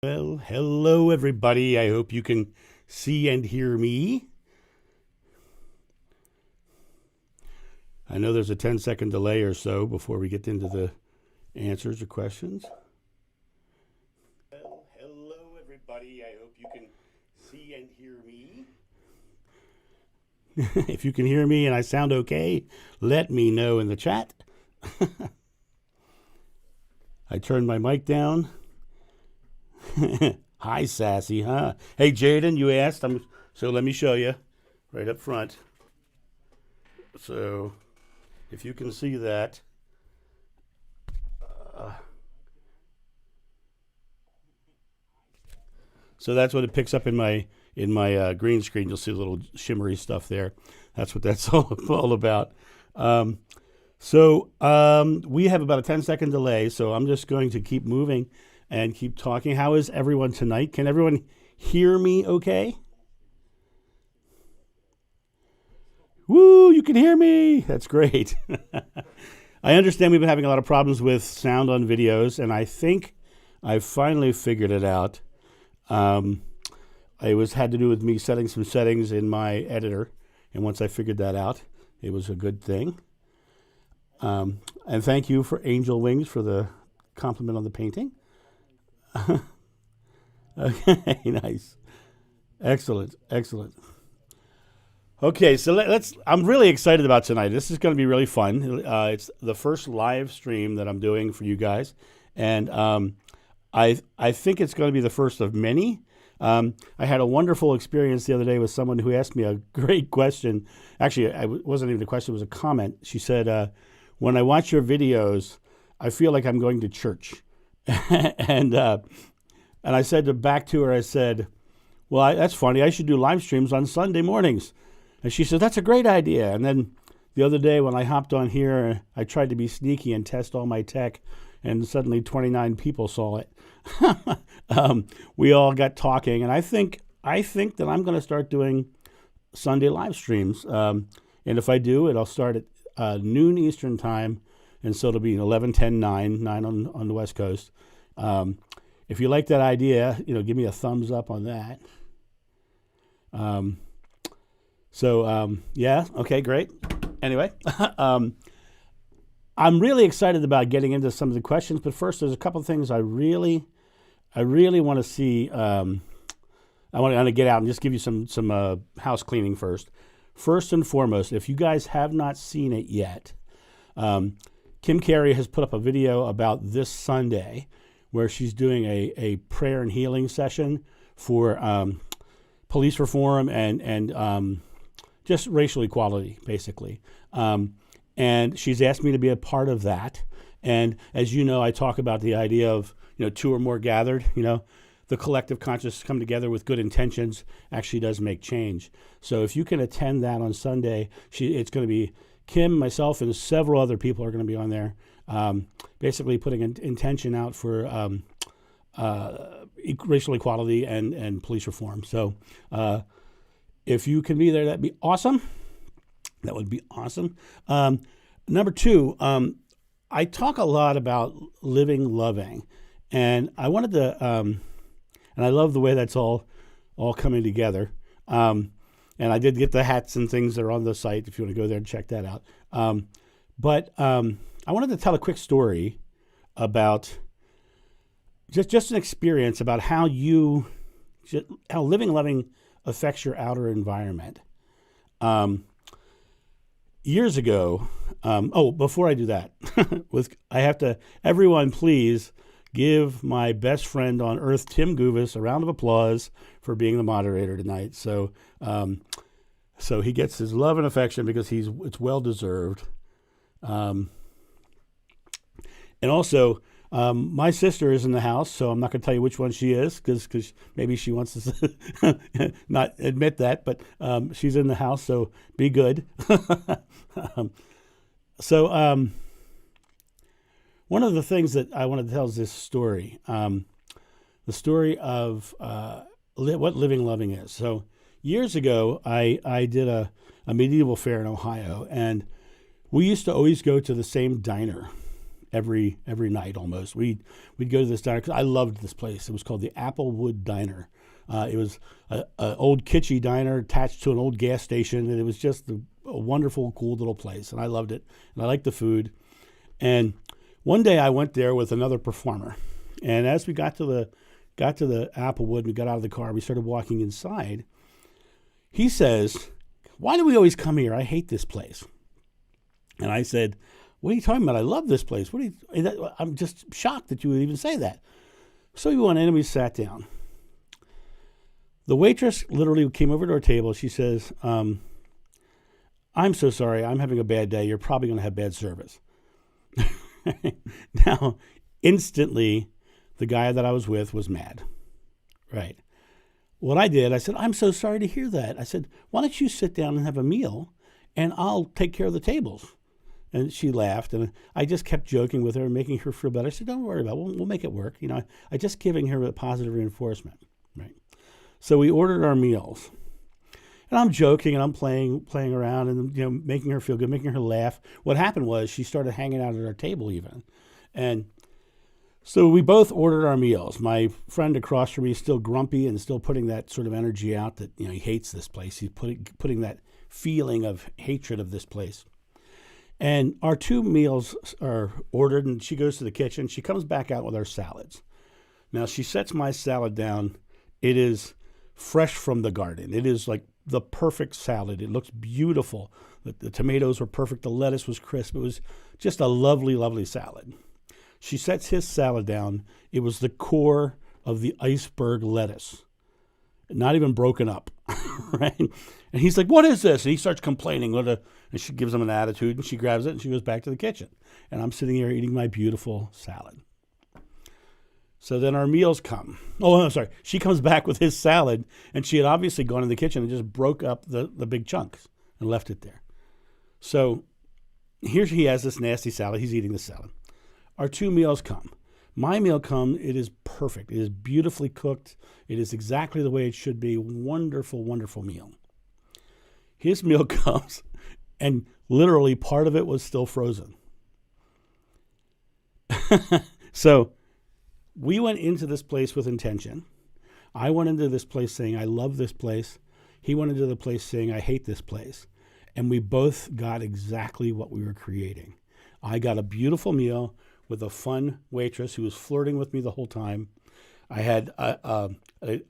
Well, hello everybody. I hope you can see and hear me. I know there's a 10-second delay or so before we get into the answers or questions. Well, hello everybody. I hope you can see and hear me. If you can hear me and I sound okay, let me know in the chat. I turned my mic down. Hi, Sassy, huh? Hey, Jaden, you asked. So let me show you right up front. So if you can see that. So that's what it picks up in my green screen. You'll see a little shimmery stuff there. That's what that's all about. We have about a 10-second delay, so I'm just going to keep moving and keep talking. How is everyone tonight? Can everyone hear me okay? Woo, you can hear me. That's great. I understand we've been having a lot of problems with sound on videos, and I think I've finally figured it out. It had to do with me setting some settings in my editor, and once I figured that out, it was a good thing. And thank you for Angel Wings for the compliment on the painting. Okay, nice. Excellent. Okay, so I'm really excited about tonight. This is going to be really fun. It's the first live stream that I'm doing for you guys, and I think it's going to be the first of many. I had a wonderful experience the other day with someone who asked me a great question. Actually, it wasn't even a question; it was a comment. She said, "When I watch your videos, I feel like I'm going to church." and I said back to her, I said, "Well, that's funny. I should do live streams on Sunday mornings." And she said, "That's a great idea." And then the other day when I hopped on here, I tried to be sneaky and test all my tech, and suddenly 29 people saw it. We all got talking, and I think that I'm going to start doing Sunday live streams. And if I do, it'll start at noon Eastern time, and so it'll be 11, 10, 9 on the West Coast. If you like that idea, give me a thumbs up on that. Yeah, okay, great. Anyway, I'm really excited about getting into some of the questions, but first, there's a couple of things I really want to see. I want to get out and just give you some house cleaning first. First and foremost, if you guys have not seen it yet, Kim Carey has put up a video about this Sunday where she's doing a prayer and healing session for police reform and just racial equality, basically. And she's asked me to be a part of that. And as you know, I talk about the idea of, two or more gathered, the collective consciousness come together with good intentions actually does make change. So if you can attend that on Sunday, it's going to be Kim, myself, and several other people are going to be on there, basically putting an intention out for racial equality and police reform. So if you can be there, that'd be awesome. That would be awesome. Number two, I talk a lot about living, loving, and I wanted to, and I love the way that's all coming together. And I did get the hats and things that are on the site if you want to go there and check that out. But I wanted to tell a quick story about just an experience about how living, loving affects your outer environment. Years ago, before I do that, everyone please give my best friend on earth, Tim Guvis, a round of applause for being the moderator tonight. So he gets his love and affection because it's well deserved. And also, my sister is in the house, so I'm not going to tell you which one she is because maybe she wants to not admit that, but she's in the house, so be good. One of the things that I want to tell is this story, the story of what living, loving is. So years ago, I did a medieval fair in Ohio, and we used to always go to the same diner. every night almost. We'd go to this diner because I loved this place. It was called the Applewood Diner. It was an old kitschy diner attached to an old gas station, and it was just a wonderful, cool little place, and I loved it, and I liked the food. And one day I went there with another performer, and as we got to the Applewood, we got out of the car, we started walking inside. He says, "Why do we always come here? I hate this place." And I said, "What are you talking about? I love this place. I'm just shocked that you would even say that." So we went in and we sat down. The waitress literally came over to our table. She says, "I'm so sorry. I'm having a bad day. You're probably going to have bad service." Now, instantly, the guy that I was with was mad, right? What I did, I said, "I'm so sorry to hear that." I said, "Why don't you sit down and have a meal, and I'll take care of the tables?" And she laughed, and I just kept joking with her and making her feel better. I said, "Don't worry about it. We'll make it work." I just giving her a positive reinforcement, right? So we ordered our meals. And I'm joking and I'm playing around and making her feel good, making her laugh. What happened was she started hanging out at our table even. And so we both ordered our meals. My friend across from me is still grumpy and still putting that sort of energy out that he hates this place. He's putting that feeling of hatred of this place. And our two meals are ordered, and she goes to the kitchen. She comes back out with our salads. Now she sets my salad down. It is fresh from the garden. It is like the perfect salad. It looks beautiful. The tomatoes were perfect. The lettuce was crisp. It was just a lovely, lovely salad. She sets his salad down. It was the core of the iceberg lettuce, not even broken up, right? And he's like, "What is this?" And he starts complaining. And she gives him an attitude, and she grabs it, and she goes back to the kitchen. And I'm sitting here eating my beautiful salad. So then our meals come. Oh, I'm sorry. She comes back with his salad, and she had obviously gone in the kitchen and just broke up the big chunks and left it there. So here he has this nasty salad. He's eating the salad. Our two meals come. My meal comes. It is perfect. It is beautifully cooked. It is exactly the way it should be. Wonderful, wonderful meal. His meal comes, and literally part of it was still frozen. So we went into this place with intention. I went into this place saying, "I love this place." He went into the place saying, "I hate this place." And we both got exactly what we were creating. I got a beautiful meal with a fun waitress who was flirting with me the whole time. I had a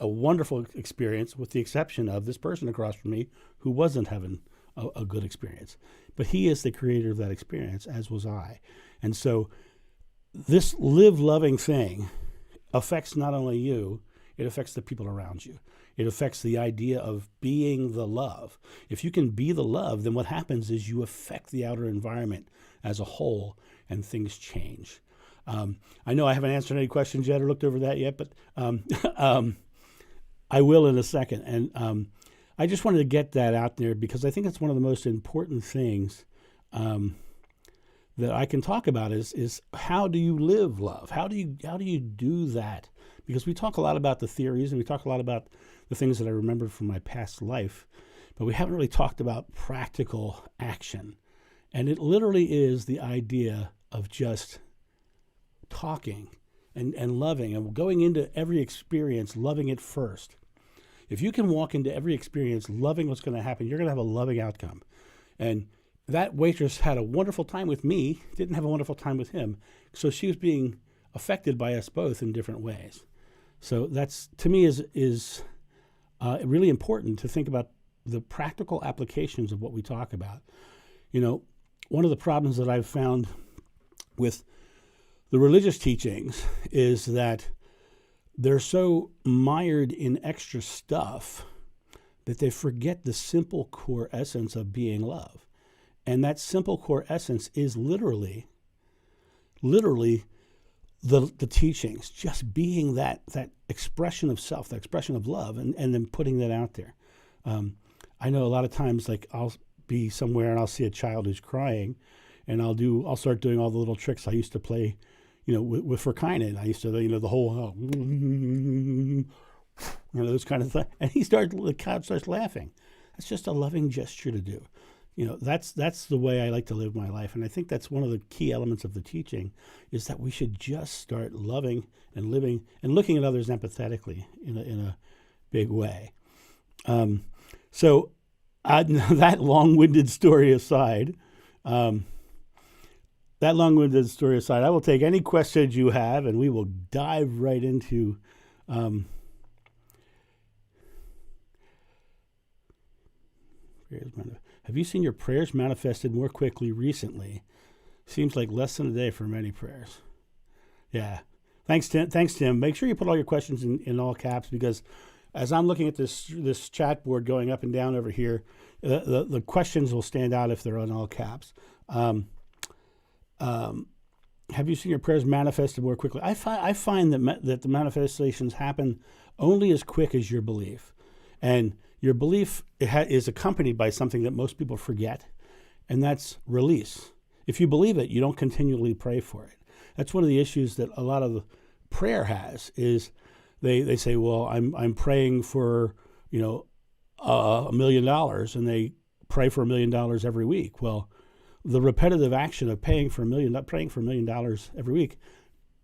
wonderful experience, with the exception of this person across from me who wasn't having a good experience. But he is the creator of that experience, as was I. And so this live-loving thing affects not only you, it affects the people around you. It affects the idea of being the love. If you can be the love, then what happens is you affect the outer environment as a whole, and things change. I know I haven't answered any questions yet or looked over that yet, but I will in a second. And I just wanted to get that out there because I think it's one of the most important things that I can talk about is how do you live love? How do you do that? Because we talk a lot about the theories and we talk a lot about the things that I remembered from my past life, but we haven't really talked about practical action. And it literally is the idea of just talking and loving and going into every experience, loving it first. If you can walk into every experience loving what's going to happen, you're going to have a loving outcome. And that waitress had a wonderful time with me, didn't have a wonderful time with him. So she was being affected by us both in different ways. So that's, to me, is really important to think about the practical applications of what we talk about. You know, one of the problems that I've found with the religious teachings is that they're so mired in extra stuff that they forget the simple core essence of being love. And that simple core essence is literally the teachings, just being that expression of self, that expression of love, and then putting that out there. I know a lot of times, like, I'll be somewhere and I'll see a child who's crying, and I'll start doing all the little tricks I used to play, with Verkinen. I used to, the whole, those kind of things. And the child starts laughing. That's just a loving gesture to do. that's the way I like to live my life. And I think that's one of the key elements of the teaching, is that we should just start loving and living and looking at others empathetically in a big way. So that long-winded story aside, I will take any questions you have, and we will dive right into have you seen your prayers manifested more quickly recently? Seems like less than a day for many prayers. Yeah. Thanks, Tim. Make sure you put all your questions in all caps, because as I'm looking at this chat board going up and down over here, the questions will stand out if they're in all caps. Have you seen your prayers manifested more quickly? I find that the manifestations happen only as quick as your belief. And your belief is accompanied by something that most people forget, and that's release. If you believe it, you don't continually pray for it. That's one of the issues that a lot of the prayer has, is they say, well, I'm praying for, $1 million, and they pray for $1 million every week. Well, the repetitive action of praying for $1 million every week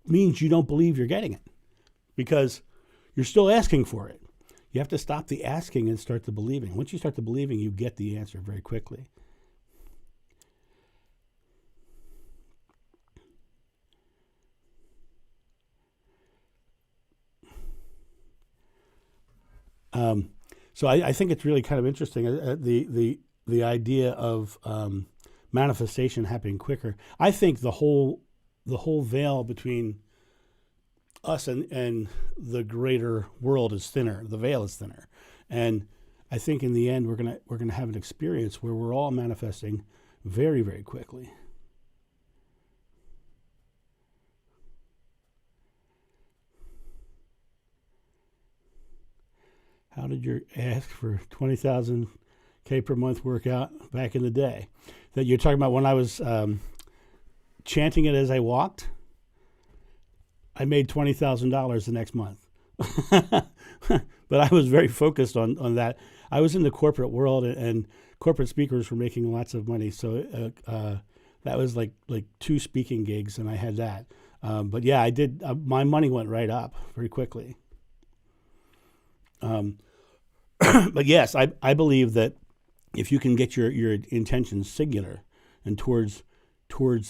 means you don't believe you're getting it, because you're still asking for it. You have to stop the asking and start the believing. Once you start the believing, you get the answer very quickly. So I think it's really kind of interesting, the idea of manifestation happening quicker. I think the whole veil between us and the greater world is thinner. The veil is thinner, and I think in the end we're gonna have an experience where we're all manifesting very, very quickly. How did your ask for 20,000 K per month work out back in the day? That you're talking about when I was chanting it as I walked? I made $20,000 the next month. But I was very focused on that. I was in the corporate world, and corporate speakers were making lots of money. So that was like 2 speaking gigs, and I had that. But yeah, I did. My money went right up very quickly. But yes, I believe that if you can get your intention singular and towards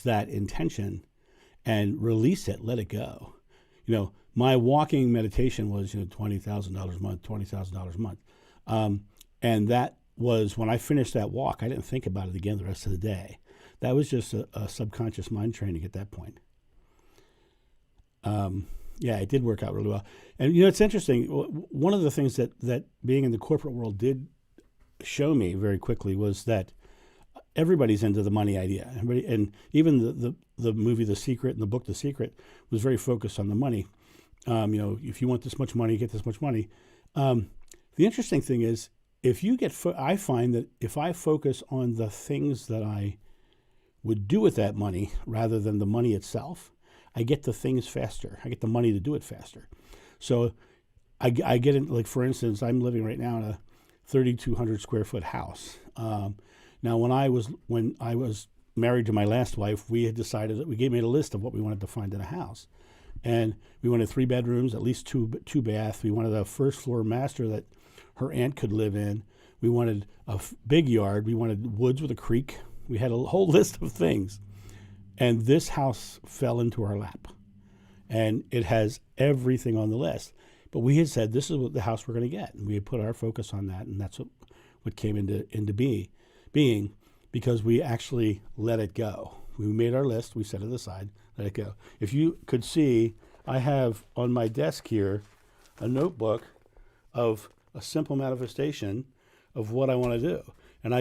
that intention and release it, let it go. My walking meditation was $20,000 a month, $20,000 a month, and that was when I finished that walk. I didn't think about it again the rest of the day. That was just a subconscious mind training at that point. Yeah, it did work out really well. And it's interesting. One of the things that being in the corporate world did show me very quickly was that everybody's into the money idea. Everybody, and even the movie The Secret and the book The Secret was very focused on the money. If you want this much money, get this much money. The interesting thing is, I find that if I focus on the things that I would do with that money rather than the money itself, I get the things faster. I get the money to do it faster. So I get it. Like, for instance, I'm living right now in a 3,200 square foot house. Now, when I was married to my last wife, we had decided that we made a list of what we wanted to find in a house. And we wanted 3 bedrooms, at least two baths. We wanted a first floor master that her aunt could live in. We wanted a big yard. We wanted woods with a creek. We had a whole list of things. And this house fell into our lap. And it has everything on the list. But we had said, this is what the house we're going to get. And we had put our focus on that. And that's what came into being, because we actually let it go. We made our list. We set it aside, let it go. If you could see, I have on my desk here a notebook of a simple manifestation of what I want to do. And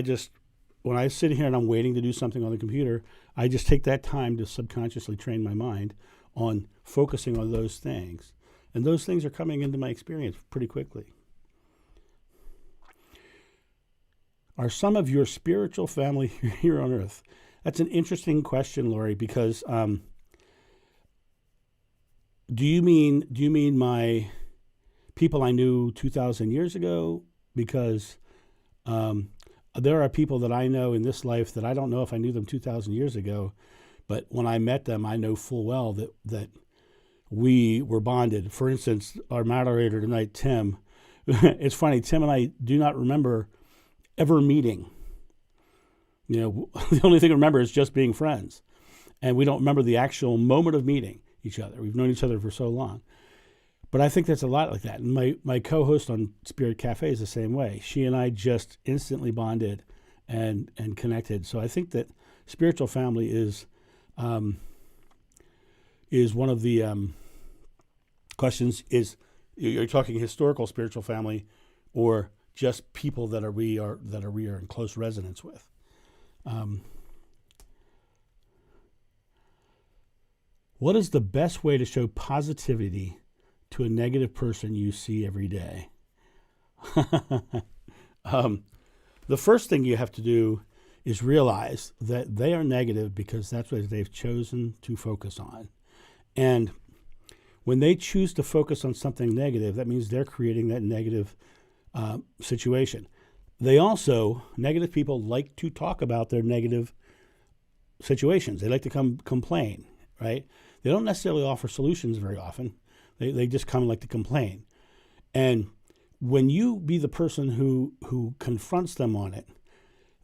when I sit here and I'm waiting to do something on the computer, I just take that time to subconsciously train my mind on focusing on those things. And those things are coming into my experience pretty quickly. Are some of your spiritual family here on earth? That's an interesting question, Lori, because do you mean my people I knew 2,000 years ago? Because there are people that I know in this life that I don't know if I knew them 2,000 years ago, but when I met them, I know full well that we were bonded. For instance, our moderator tonight, Tim, it's funny, Tim and I do not remember ever meeting. The only thing we remember is just being friends. And we don't remember the actual moment of meeting each other. We've known each other for so long. But I think that's a lot like that. And my co-host on Spirit Cafe is the same way. She and I just instantly bonded and connected. So I think that spiritual family is one of the questions. Is you're talking historical spiritual family, or just people that we are in close resonance with? What is the best way to show positivity to a negative person you see every day? The first thing you have to do is realize that they are negative because that's what they've chosen to focus on. And when they choose to focus on something negative, that means they're creating that negative situation. Negative people like to talk about their negative situations. They like to complain, right? They don't necessarily offer solutions very often. They just come and like to complain. And when you be the person who confronts them on it,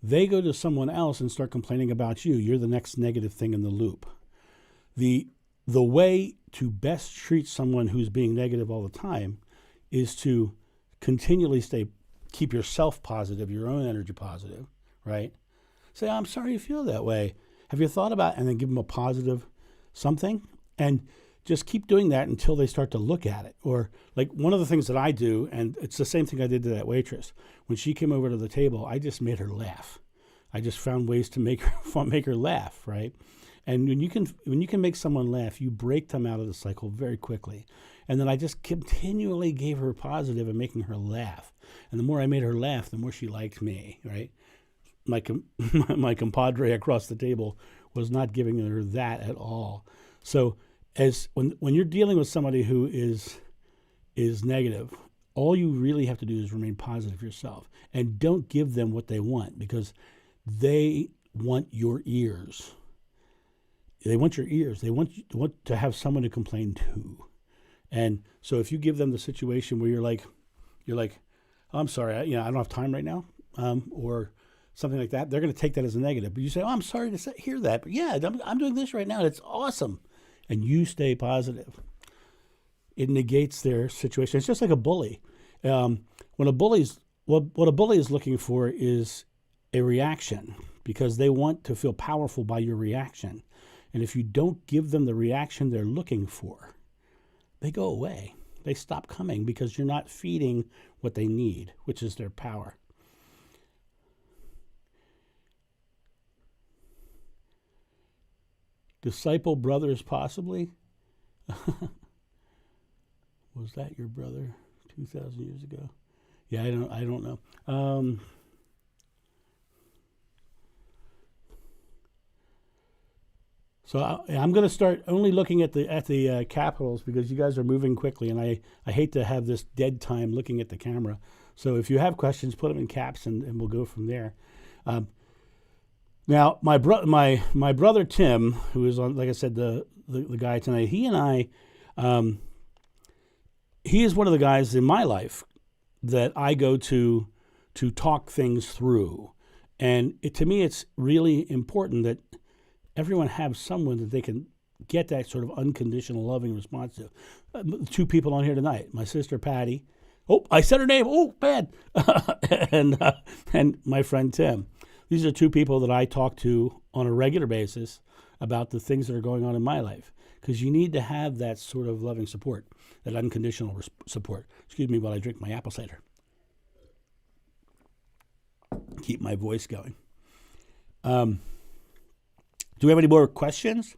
they go to someone else and start complaining about you. You're the next negative thing in the loop. The way to best treat someone who's being negative all the time is to continually keep yourself positive, your own energy positive, right? Say, I'm sorry you feel that way. Have you thought about, and then give them a positive something, and just keep doing that until they start to look at it. Or like one of the things that I do, and it's the same thing I did to that waitress. When she came over to the table, I just made her laugh. I just found ways to make her laugh, right? And when you can make someone laugh, you break them out of the cycle very quickly. And then I just continually gave her positive and making her laugh. And the more I made her laugh, the more she liked me, right? My compadre across the table was not giving her that at all. So when you're dealing with somebody who is negative, all you really have to do is remain positive yourself. And don't give them what they want, because they want your ears. They want your ears. They want to have someone to complain to. And so if you give them the situation where you're like, I'm sorry, I don't have time right now, or something like that, they're going to take that as a negative. But you say, I'm sorry to hear that, but yeah, I'm doing this right now, and it's awesome. And you stay positive. It negates their situation. It's just like a bully. What a bully is looking for is a reaction, because they want to feel powerful by your reaction. And if you don't give them the reaction they're looking for, they go away. They stop coming because you're not feeding what they need, which is their power. Disciple brothers, possibly? Was that your brother 2,000 years ago? Yeah, I don't know. So I'm going to start only looking at the capitals, because you guys are moving quickly, and I hate to have this dead time looking at the camera. So if you have questions, put them in caps, and we'll go from there. Now, my brother Tim, who is on, like I said, the guy tonight, he and I, he is one of the guys in my life that I go to talk things through. And to me, it's really important that everyone have someone that they can get that sort of unconditional loving response to. Two people on here tonight, my sister Patty. Oh, I said her name. Oh, bad. and my friend Tim. These are two people that I talk to on a regular basis about the things that are going on in my life, because you need to have that sort of loving support, that unconditional support. Excuse me while I drink my apple cider. Keep my voice going. Do we have any more questions?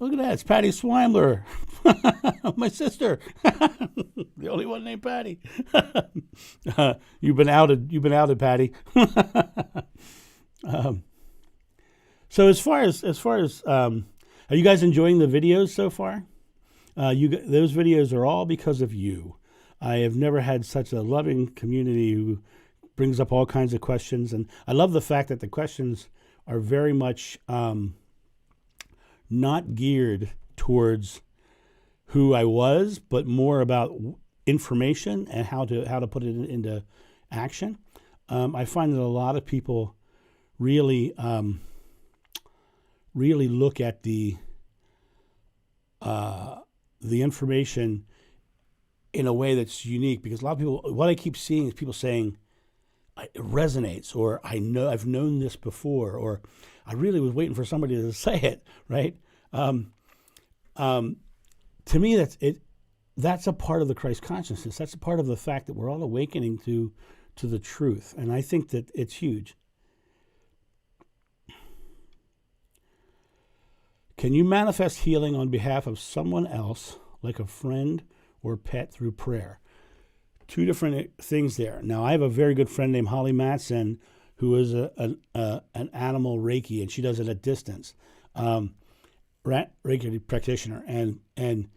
Look at that. It's Patty Swimler, my sister, the only one named Patty. You've been outed. You've been outed, Patty. So as far as are you guys enjoying the videos so far? Those videos are all because of you. I have never had such a loving community who brings up all kinds of questions, and I love the fact that the questions are very much not geared towards who I was, but more about information and how to put it into action. I find that a lot of people really look at the information in a way that's unique, because a lot of people, what I keep seeing is people saying it resonates, or I've known this before, or I really was waiting for somebody to say it, right? To me, that's a part of the Christ consciousness. That's a part of the fact that we're all awakening to the truth, and I think that it's huge. Can you manifest healing on behalf of someone else, like a friend or pet, through prayer? Two different things there. Now, I have a very good friend named Holly Matson, who is an animal Reiki, and she does it at distance. Reiki practitioner, and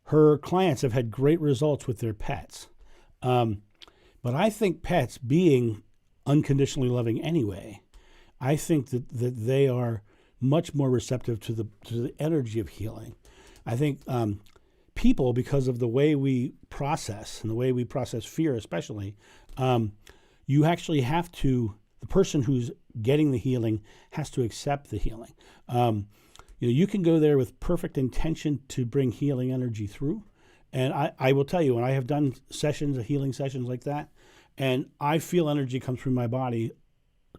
her clients have had great results with their pets. But I think pets, being unconditionally loving anyway, I think that they are much more receptive to the energy of healing. I think people, because of the way we process and the way we process fear, especially, you actually have to. The person who's getting the healing has to accept the healing. You can go there with perfect intention to bring healing energy through. And I will tell you, when I have done healing sessions like that, and I feel energy come through my body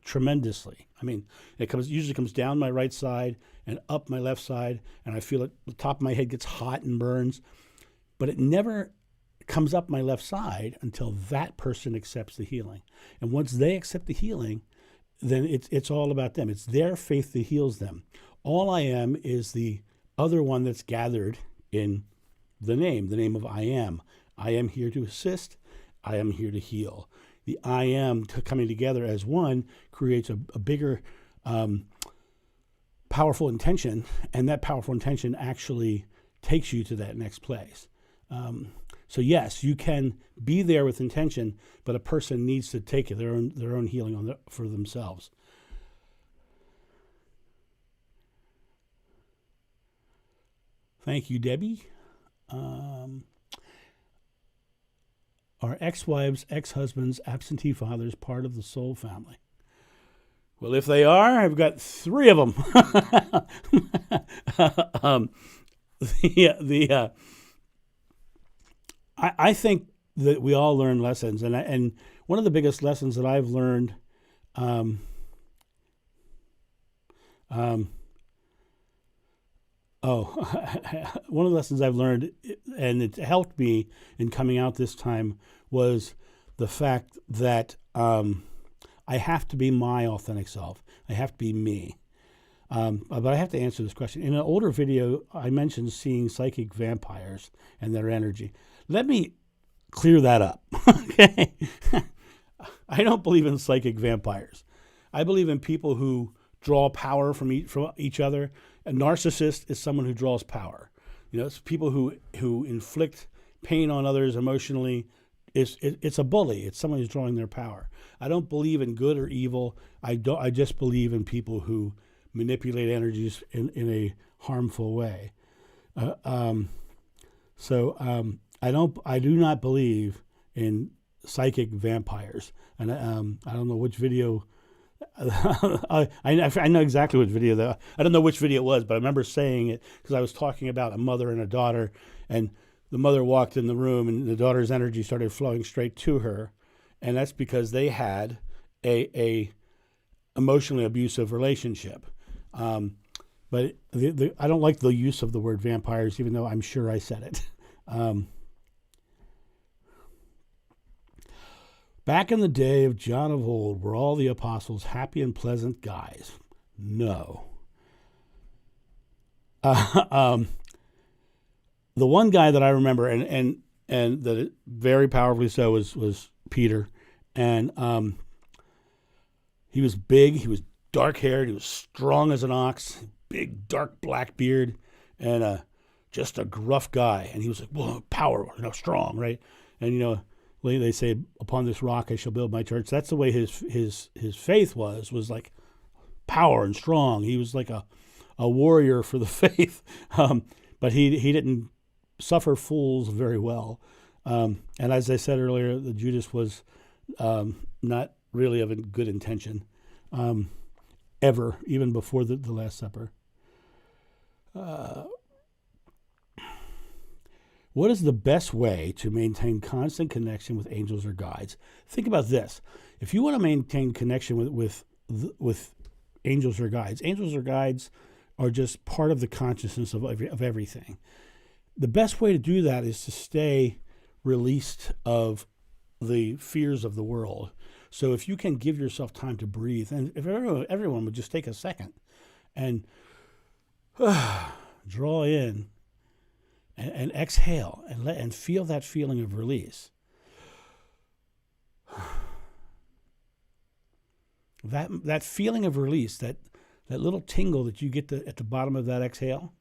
tremendously. I mean, it usually comes down my right side and up my left side, and I feel it, the top of my head gets hot and burns, but it never comes up my left side until that person accepts the healing. And once they accept the healing, then it's all about them. It's their faith that heals them. All I am is the other one that's gathered in the name of I am. I am here to assist. I am here to heal. The I am coming together as one creates a bigger, powerful intention, and that powerful intention actually takes you to that next place. So yes, you can be there with intention, but a person needs to take their own healing for themselves. Thank you, Debbie. Are ex-wives, ex-husbands, absentee fathers part of the soul family? Well, if they are, I've got 3 of them. I think that we all learn lessons, and one of the biggest lessons that I've learned, one of the lessons I've learned, and it helped me in coming out this time, was the fact that I have to be my authentic self. I have to be me. But I have to answer this question. In an older video, I mentioned seeing psychic vampires and their energy. Let me clear that up, okay? I don't believe in psychic vampires. I believe in people who draw power from each other. A narcissist is someone who draws power. It's people who inflict pain on others emotionally. It's a bully. It's someone who's drawing their power. I don't believe in good or evil. I just believe in people who manipulate energies in a harmful way. I do not believe in psychic vampires. And I don't know which video. I know exactly which video though. I don't know which video it was, but I remember saying it because I was talking about a mother and a daughter, and the mother walked in the room and the daughter's energy started flowing straight to her, and that's because they had a emotionally abusive relationship. But I don't like the use of the word vampires, even though I'm sure I said it. Back in the day of John of old, were all the apostles happy and pleasant guys? No. um, the one guy that I remember, and that very powerfully so, was Peter, and he was big, he was dark haired, he was strong as an ox, big dark black beard, and just a gruff guy, and he was like, well, power, strong, right? And they say, upon this rock I shall build my church. That's the way his faith was like power and strong. He was like a warrior for the faith, but he didn't suffer fools very well. And as I said earlier, the Judas was not really of a good intention, ever, even before the Last Supper. What is the best way to maintain constant connection with angels or guides? Think about this. If you want to maintain connection with angels or guides are just part of the consciousness of everything. The best way to do that is to stay released of the fears of the world. So if you can give yourself time to breathe, and if everyone would just take a second and draw in and exhale and feel that feeling of release. That feeling of release, that little tingle that you get at the bottom of that exhale,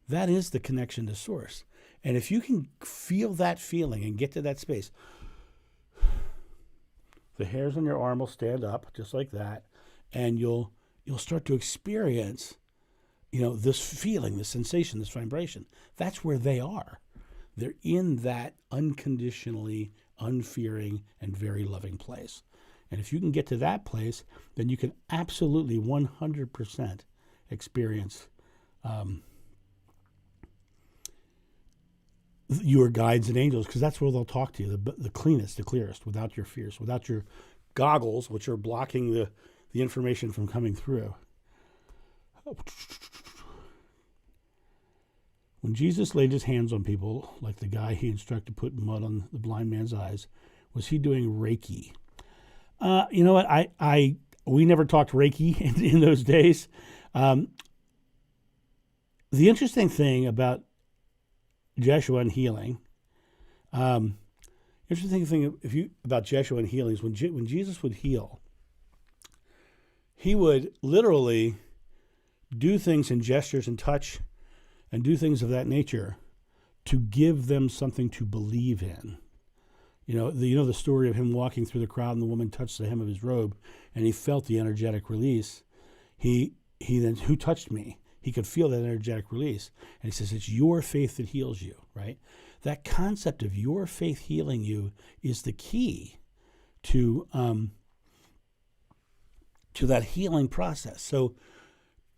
that is the connection to source. And if you can feel that feeling and get to that space, the hairs on your arm will stand up just like that, and you'll start to experience, this feeling, this sensation, this vibration. That's where they are. They're in that unconditionally unfearing and very loving place. And if you can get to that place, then you can absolutely 100% experience your guides and angels, because that's where they'll talk to you, the cleanest, the clearest, without your fears, without your goggles, which are blocking the information from coming through. When Jesus laid his hands on people, like the guy he instructed put mud on the blind man's eyes, was he doing Reiki? You know what? We never talked Reiki in those days. The interesting thing about Jeshua and healing, about Jeshua and healing is when Jesus would heal, he would literally do things in gestures and touch and do things of that nature to give them something to believe in. The story of him walking through the crowd and the woman touched the hem of his robe and he felt the energetic release. He then, who touched me? He could feel that energetic release. And he says, it's your faith that heals you, right? That concept of your faith healing you is the key to that healing process. So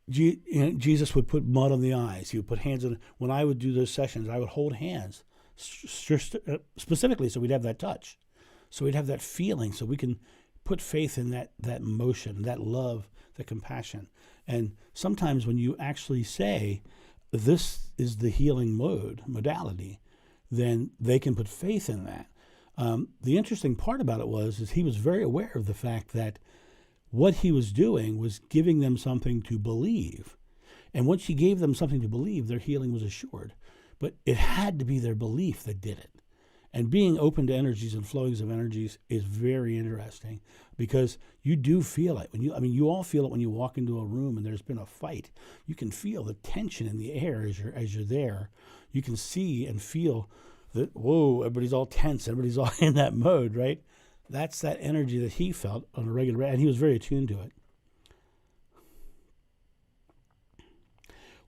Jesus would put mud on the eyes. He would put hands on. When I would do those sessions, I would hold hands specifically so we'd have that touch, so we'd have that feeling, so we can put faith in that motion, that love, the compassion. And sometimes when you actually say, this is the healing modality, then they can put faith in that. The interesting part about it is he was very aware of the fact that what he was doing was giving them something to believe. And once he gave them something to believe, their healing was assured. But it had to be their belief that did it. And being open to energies and flowings of energies is very interesting, because you do feel it. You all feel it when you walk into a room and there's been a fight. You can feel the tension in the air as you're there. You can see and feel that, whoa, everybody's all tense, everybody's all in that mode, right? That's that energy that he felt on a regular basis, and he was very attuned to it.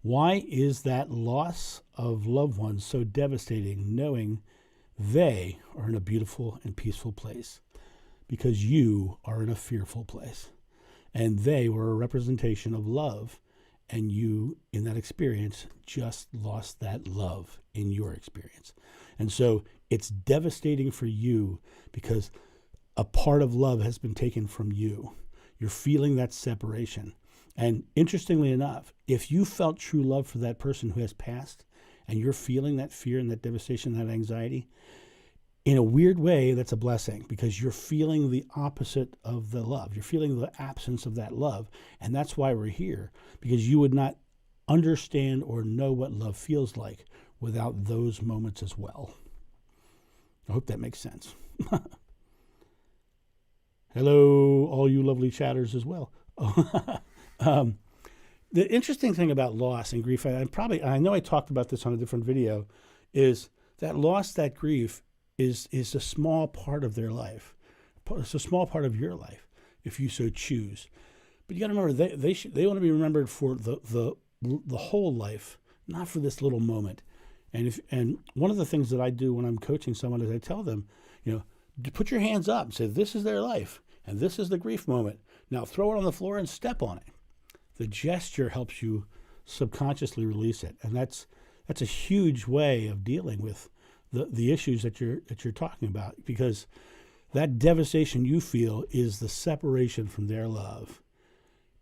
Why is that loss of loved ones so devastating, knowing they are in a beautiful and peaceful place? Because you are in a fearful place. And they were a representation of love, and you, in that experience, just lost that love in your experience. And so it's devastating for you because a part of love has been taken from you. You're feeling that separation. And interestingly enough, if you felt true love for that person who has passed, and you're feeling that fear and that devastation, that anxiety, in a weird way, that's a blessing, because you're feeling the opposite of the love. You're feeling the absence of that love. And that's why we're here, because you would not understand or know what love feels like without those moments as well. I hope that makes sense. Hello, all you lovely chatters as well. The interesting thing about loss and grief, I know I talked about this on a different video, is that loss, that grief is a small part of their life. It's a small part of your life, if you so choose. But you got to remember, they want to be remembered for the whole life, not for this little moment. And one of the things that I do when I'm coaching someone is I tell them, put your hands up and say, this is their life, and this is the grief moment. Now throw it on the floor and step on it. The gesture helps you subconsciously release it, and that's a huge way of dealing with the issues that you're talking about, because that devastation you feel is the separation from their love.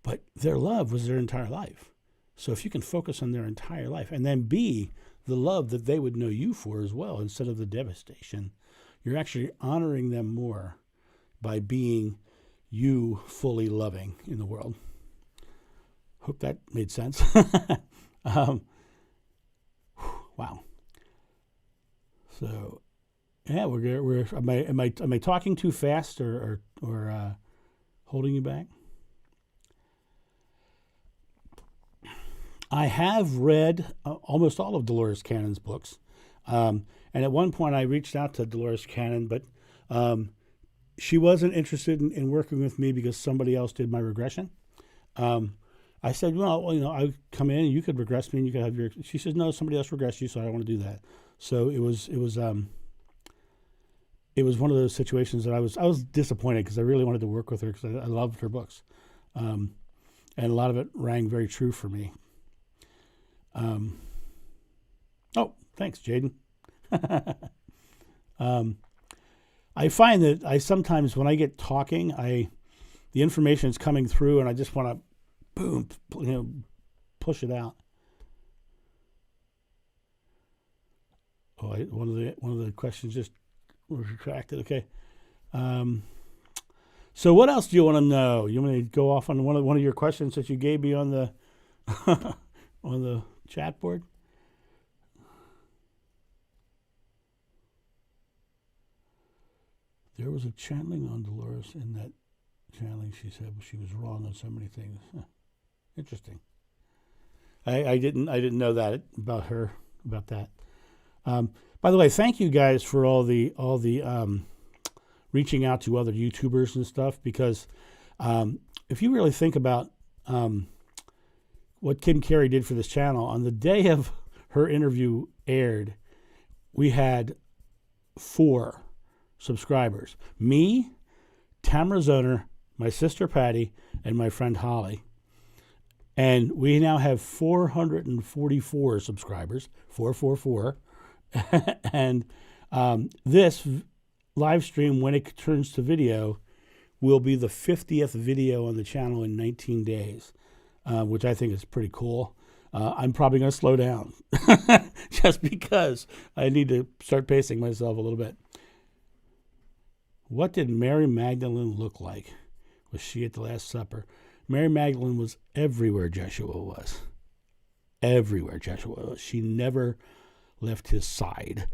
But their love was their entire life. So if you can focus on their entire life and then be the love that they would know you for as well, instead of the devastation, you're actually honoring them more by being you fully loving in the world. Hope that made sense. Wow. So, yeah, am I talking too fast or holding you back? I have read almost all of Dolores Cannon's books, and at one point I reached out to Dolores Cannon, but she wasn't interested in working with me because somebody else did my regression. I said, well, I come in and you could regress me and you could have your. She says, no, somebody else regressed you, so I don't want to do that. So it was one of those situations that I was disappointed because I really wanted to work with her because I loved her books, and a lot of it rang very true for me. Oh, thanks, Jaden. I find that I sometimes, when I get talking, the information is coming through, and I just want to, boom, push it out. Oh, one of the questions just was retracted. Okay. So what else do you want to know? You want to go off on one of your questions that you gave me on the on the chat board? There was a channeling on Dolores. In that channeling, she said she was wrong on so many things. Huh. Interesting. I didn't know that about that. By the way, thank you guys for all the reaching out to other YouTubers and stuff, because if you really think about what Kim Carey did for this channel, on the day of her interview aired, we had 4 subscribers. Me, Tamara Zoner, my sister Patty, and my friend Holly. And we now have 444 subscribers, 444. And this live stream, when it turns to video, will be the 50th video on the channel in 19 days, which I think is pretty cool. I'm probably going to slow down just because I need to start pacing myself a little bit. What did Mary Magdalene look like? Was she at the Last Supper? Mary Magdalene was everywhere Joshua was. Everywhere Joshua was. She never left his side.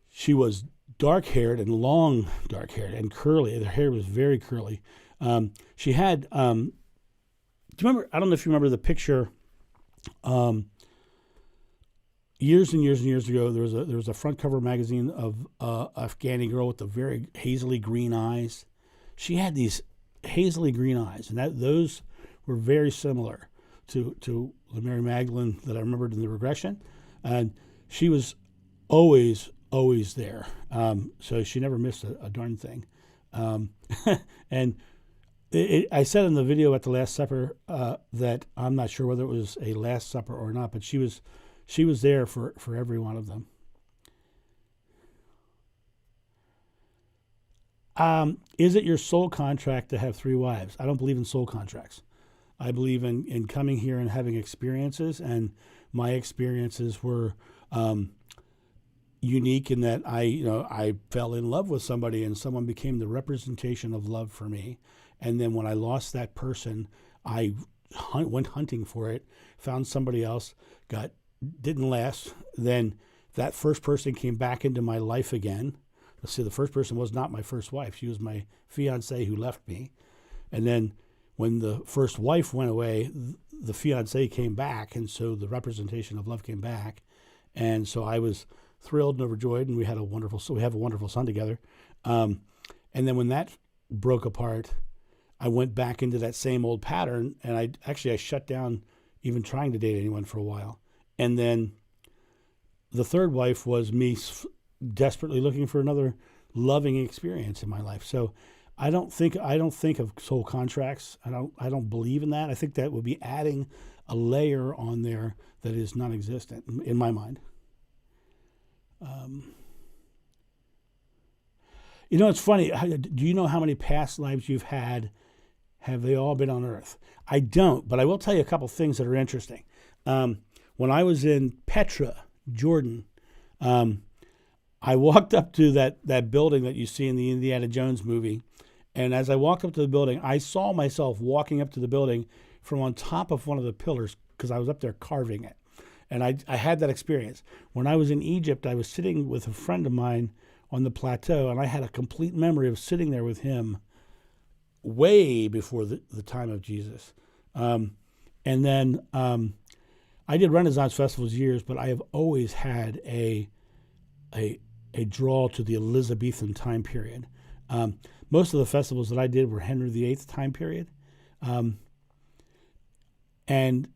She was dark-haired and long dark-haired and curly. Her hair was very curly. She had, do you remember, I don't know if you remember the picture, years and years and years ago, there was a front cover magazine of a Afghani girl with the very hazily green eyes. She had these hazily green eyes, and those were very similar to the Mary Magdalene that I remembered in the regression. And she was always there. So she never missed a darn thing. And I said in the video at the Last Supper that I'm not sure whether it was a Last Supper or not, but she was there for every one of them. Is it your soul contract to have 3 wives? I don't believe in soul contracts. I believe in coming here and having experiences, and my experiences were unique in that I fell in love with somebody, and someone became the representation of love for me. And then when I lost that person, I went hunting for it, found somebody else, didn't last. Then that first person came back into my life again. Let's see, the first person was not my first wife. She was my fiance who left me. And then when the first wife went away, the fiance came back, and so the representation of love came back. And so I was thrilled and overjoyed, and we have a wonderful son together. And then when that broke apart, I went back into that same old pattern, and I shut down even trying to date anyone for a while. And then the third wife was me desperately looking for another loving experience in my life. So I don't think of soul contracts. I don't believe in that. I think that would be adding a layer on there that is non-existent in my mind. It's funny. Do you know how many past lives you've had? Have they all been on Earth? I don't, but I will tell you a couple things that are interesting. When I was in Petra, Jordan, I walked up to that building that you see in the Indiana Jones movie. And as I walked up to the building, I saw myself walking up to the building from on top of one of the pillars because I was up there carving it. And I had that experience. When I was in Egypt, I was sitting with a friend of mine on the plateau, and I had a complete memory of sitting there with him way before the time of Jesus. And then I did Renaissance festivals years, but I have always had a draw to the Elizabethan time period. Most of the festivals that I did were Henry VIII time period. And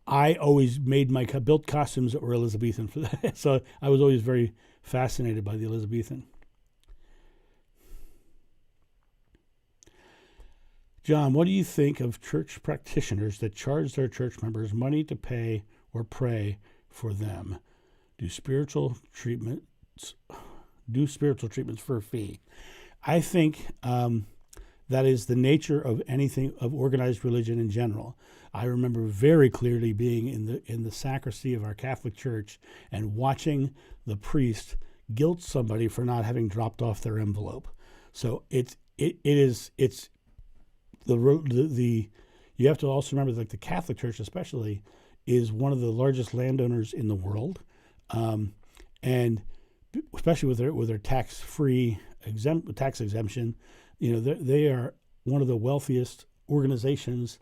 I always built costumes that were Elizabethan for that. So I was always very fascinated by the Elizabethan. John, what do you think of church practitioners that charge their church members money to pay or pray for them? Do spiritual treatments for a fee? I think that is the nature of anything of organized religion in general. I remember very clearly being in the sacristy of our Catholic Church and watching the priest guilt somebody for not having dropped off their envelope. So you have to also remember that the Catholic Church especially is one of the largest landowners in the world, and especially with their tax-free tax exemption, they are one of the wealthiest organizations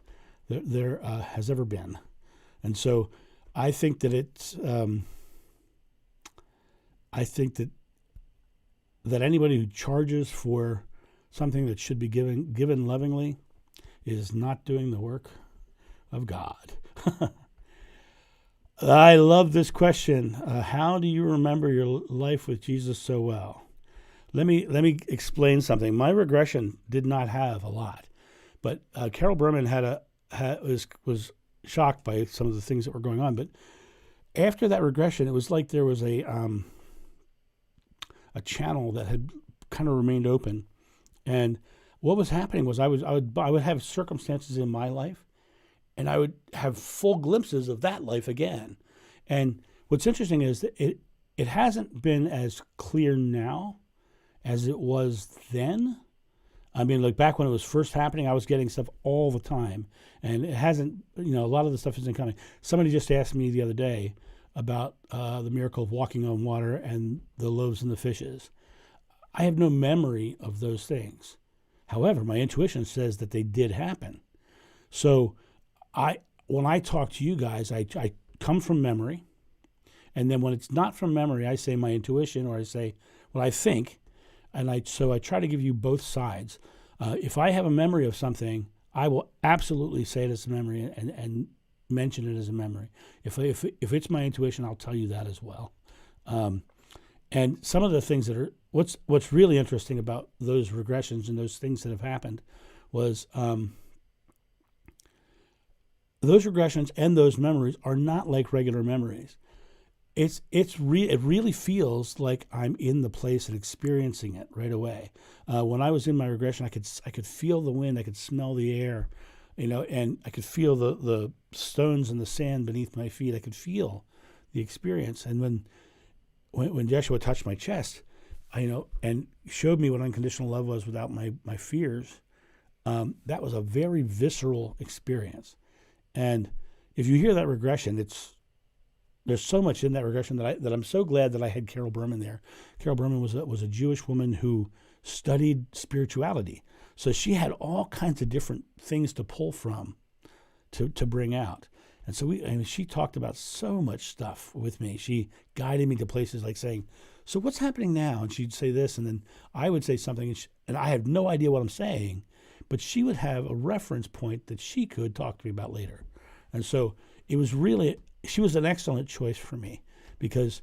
that there has ever been. And so I think that that anybody who charges for something that should be given lovingly is not doing the work of God. I love this question. How do you remember your life with Jesus so well? Let me explain something. My regression did not have a lot, but Carol Berman was shocked by some of the things that were going on. But after that regression, it was like there was a channel that had kind of remained open, and what was happening was I would have circumstances in my life, and I would have full glimpses of that life again. And what's interesting is that it hasn't been as clear now as it was then. I mean, like back when it was first happening, I was getting stuff all the time, and it hasn't. A lot of the stuff isn't coming. Somebody just asked me the other day about the miracle of walking on water and the loaves and the fishes. I have no memory of those things. However, my intuition says that they did happen. So when I talk to you guys, I come from memory. And then when it's not from memory, I say my intuition, or I say what I think. And so I try to give you both sides. If I have a memory of something, I will absolutely say it as a memory and mention it as a memory. If it's my intuition, I'll tell you that as well. And some of the things that are what's really interesting about those regressions and those things that have happened was those regressions and those memories are not like regular memories. It really feels like I'm in the place and experiencing it right away. When I was in my regression, I could feel the wind, I could smell the air, and I could feel the stones and the sand beneath my feet. I could feel the experience. And when Joshua touched my chest, and showed me what unconditional love was without my fears, that was a very visceral experience. And if you hear that regression, there's so much in that regression that I'm so glad that I had Carol Berman there. Carol Berman was a Jewish woman who studied spirituality, so she had all kinds of different things to pull from to bring out. And so she talked about so much stuff with me. She guided me to places like saying, "So what's happening now?" And she'd say this, and then I would say something, and I have no idea what I'm saying, but she would have a reference point that she could talk to me about later. And so it was really, she was an excellent choice for me, because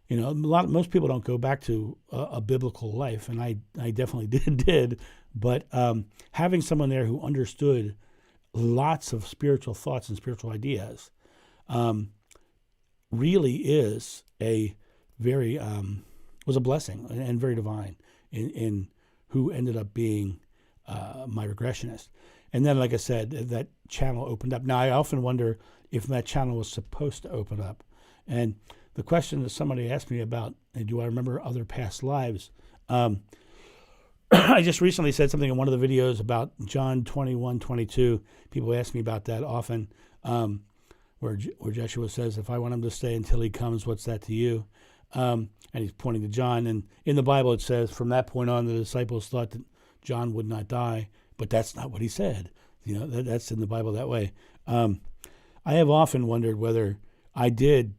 most people don't go back to a biblical life, and I definitely did. But having someone there who understood lots of spiritual thoughts and spiritual ideas really is a very was a blessing and very divine in who ended up being my regressionist. And then, like I said, that channel opened up. Now, I often wonder if that channel was supposed to open up. And the question that somebody asked me about, do I remember other past lives? I just recently said something in one of the videos about John 21:22. People ask me about that often, where Joshua says, "If I want him to stay until he comes, what's that to you?" And he's pointing to John. And in the Bible, it says, from that point on, the disciples thought that John would not die. But that's not what he said. That's in the Bible that way. I have often wondered whether I did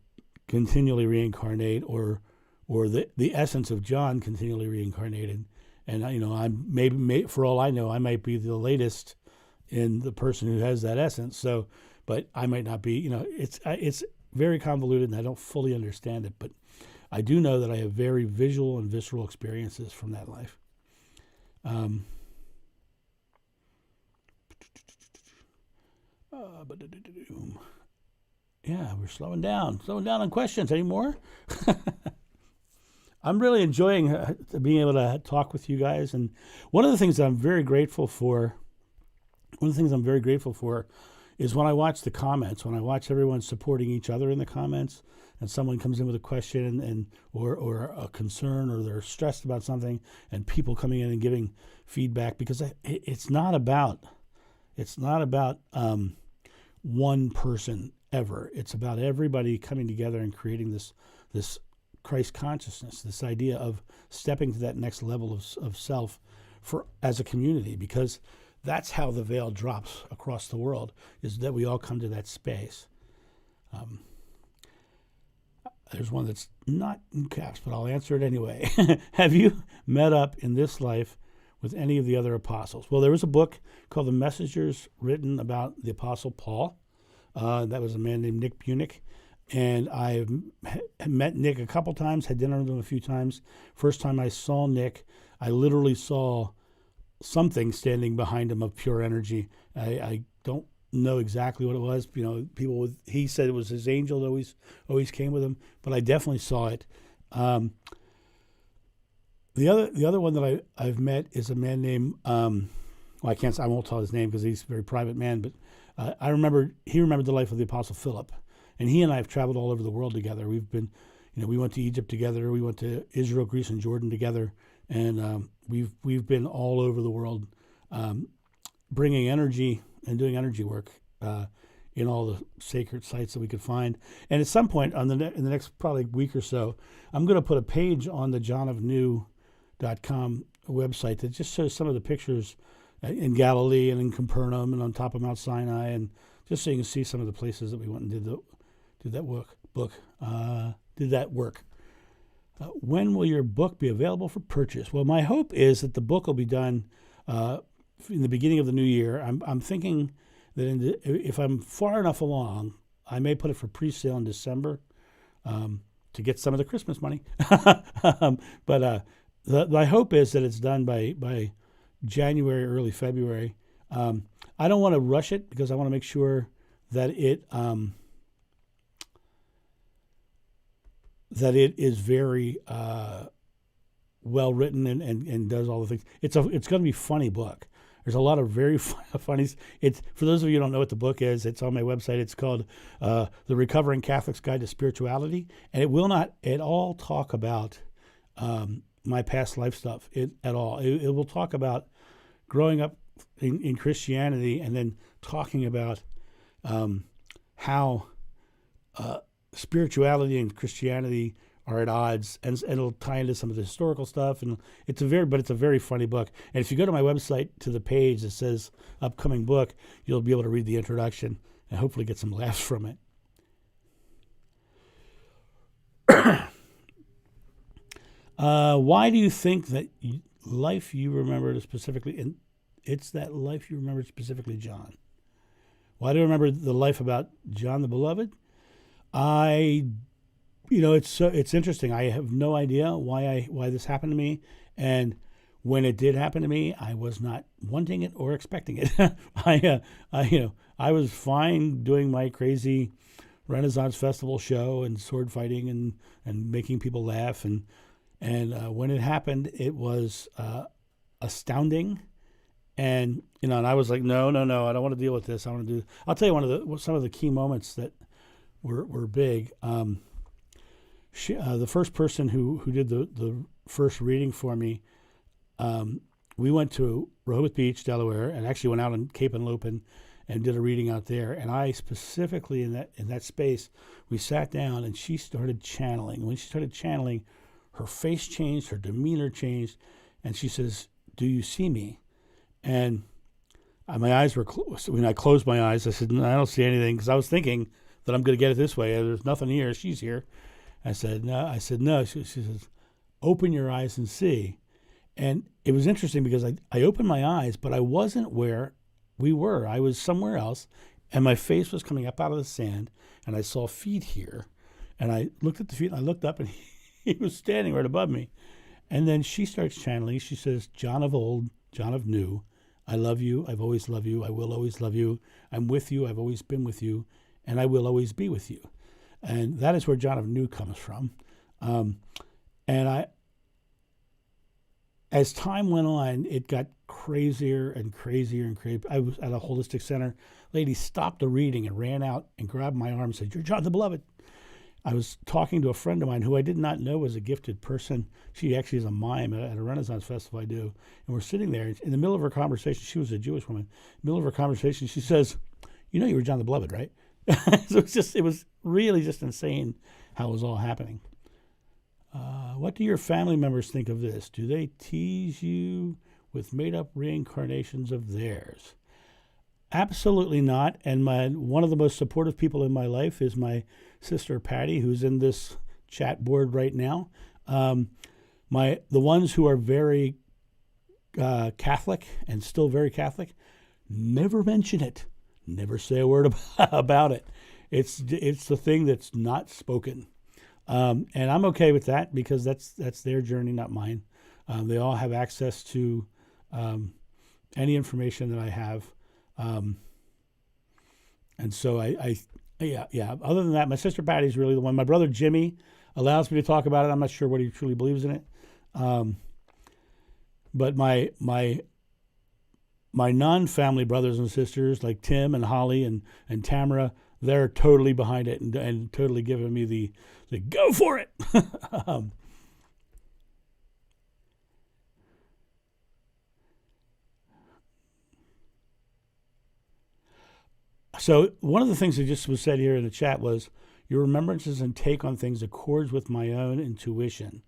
continually reincarnate, or the essence of John continually reincarnated. And I'm maybe for all I know, I might be the latest in the person who has that essence. So, but I might not be. It's very convoluted, and I don't fully understand it. But I do know that I have very visual and visceral experiences from that life. Yeah, we're slowing down on questions. Any more? I'm really enjoying being able to talk with you guys. And one of the things that I'm very grateful for, is when I watch the comments, when I watch everyone supporting each other in the comments, and someone comes in with a question or a concern, or they're stressed about something, and people coming in and giving feedback, because it's not about one person ever. It's about everybody coming together and creating this Christ consciousness, this idea of stepping to that next level of self as a community, because that's how the veil drops across the world, is that we all come to that space. There's one that's not in caps, but I'll answer it anyway. Have you met up in this life with any of the other apostles? Well, there was a book called The Messengers written about the Apostle Paul. That was a man named Nick Bunick. And I met Nick a couple times, had dinner with him a few times. First time I saw Nick, I literally saw something standing behind him of pure energy. I don't know exactly what it was. He said it was his angel that always came with him, but I definitely saw it. The other one that I've met is a man named, I won't tell his name because he's a very private man, but he remembered the life of the Apostle Philip. And he and I have traveled all over the world together. We've been, we went to Egypt together. We went to Israel, Greece, and Jordan together. And we've been all over the world, bringing energy and doing energy work in all the sacred sites that we could find. And at some point in the next probably week or so, I'm going to put a page on the johnofnew.com website that just shows some of the pictures in Galilee and in Capernaum and on top of Mount Sinai, and just so you can see some of the places that we went and did that work. When will your book be available for purchase? Well, my hope is that the book will be done in the beginning of the new year. I'm thinking that if I'm far enough along, I may put it for pre-sale in December to get some of the Christmas money. But my hope is that it's done by January, early February. I don't want to rush it because I want to make sure that it is very well written and does all the things. It's going to be a funny book. There's a lot of very funny. It's, for those of you who don't know what the book is, it's on my website. It's called The Recovering Catholic's Guide to Spirituality, and it will not at all talk about my past life stuff at all. It will talk about growing up in Christianity, and then talking about how spirituality and Christianity are at odds, and it'll tie into some of the historical stuff. And it's a very funny book. And if you go to my website to the page that says upcoming book, you'll be able to read the introduction and hopefully get some laughs from it. Why do you think that life you remembered specifically, and it's that life you remembered specifically, John? Why do I remember the life about John the Beloved? It's interesting. I have no idea why this happened to me, and when it did happen to me, I was not wanting it or expecting it. I was fine doing my crazy Renaissance Festival show and sword fighting and making people laugh, and when it happened, it was astounding, and and I was like, no, I don't want to deal with this. I want to do. I'll tell you some of the key moments that were big. The first person who did the first reading for me, we went to Rehoboth Beach, Delaware, and actually went out on Cape and Lopin and did a reading out there. And I specifically in that space, we sat down and she started channeling. When she started channeling, her face changed, her demeanor changed, and she says, "Do you see me?" And my eyes were closed. When I closed my eyes, I said, "No, I don't see anything," because I was thinking that I'm going to get it this way. There's nothing here. She's here. I said, "No." She says, "Open your eyes and see." And it was interesting because I opened my eyes, but I wasn't where we were. I was somewhere else, and my face was coming up out of the sand, and I saw feet here. And I looked at the feet, and I looked up, and he was standing right above me. And then she starts channeling. She says, "John of old, John of new, I love you. I've always loved you. I will always love you. I'm with you. I've always been with you. And I will always be with you." And that is where John of new comes from. As time went on, it got crazier and crazier and crazier. I was at a holistic center. Lady stopped the reading and ran out and grabbed my arm and said, "You're John the Beloved." I was talking to a friend of mine who I did not know was a gifted person. She actually is a mime at a Renaissance festival I do. And we're sitting there. In the middle of our conversation, she was a Jewish woman. In the middle of our conversation, she says, "You were John the Beloved, right?" So it was really just insane how it was all happening. What do your family members think of this? Do they tease you with made-up reincarnations of theirs? Absolutely not. And one of the most supportive people in my life is my sister Patty, who's in this chat board right now. The ones who are very Catholic and still very Catholic, never mention it. Never say a word about it. It's the thing that's not spoken. And I'm okay with that because that's their journey, not mine. They all have access to any information that I have. And so yeah. Other than that, my sister Patty's really the one. My brother Jimmy allows me to talk about it. I'm not sure what he truly believes in it. But my non-family brothers and sisters like Tim and Holly and Tamara, they're totally behind it and totally giving me the go for it. So one of the things that just was said here in the chat was, your remembrances and take on things accords with my own intuition.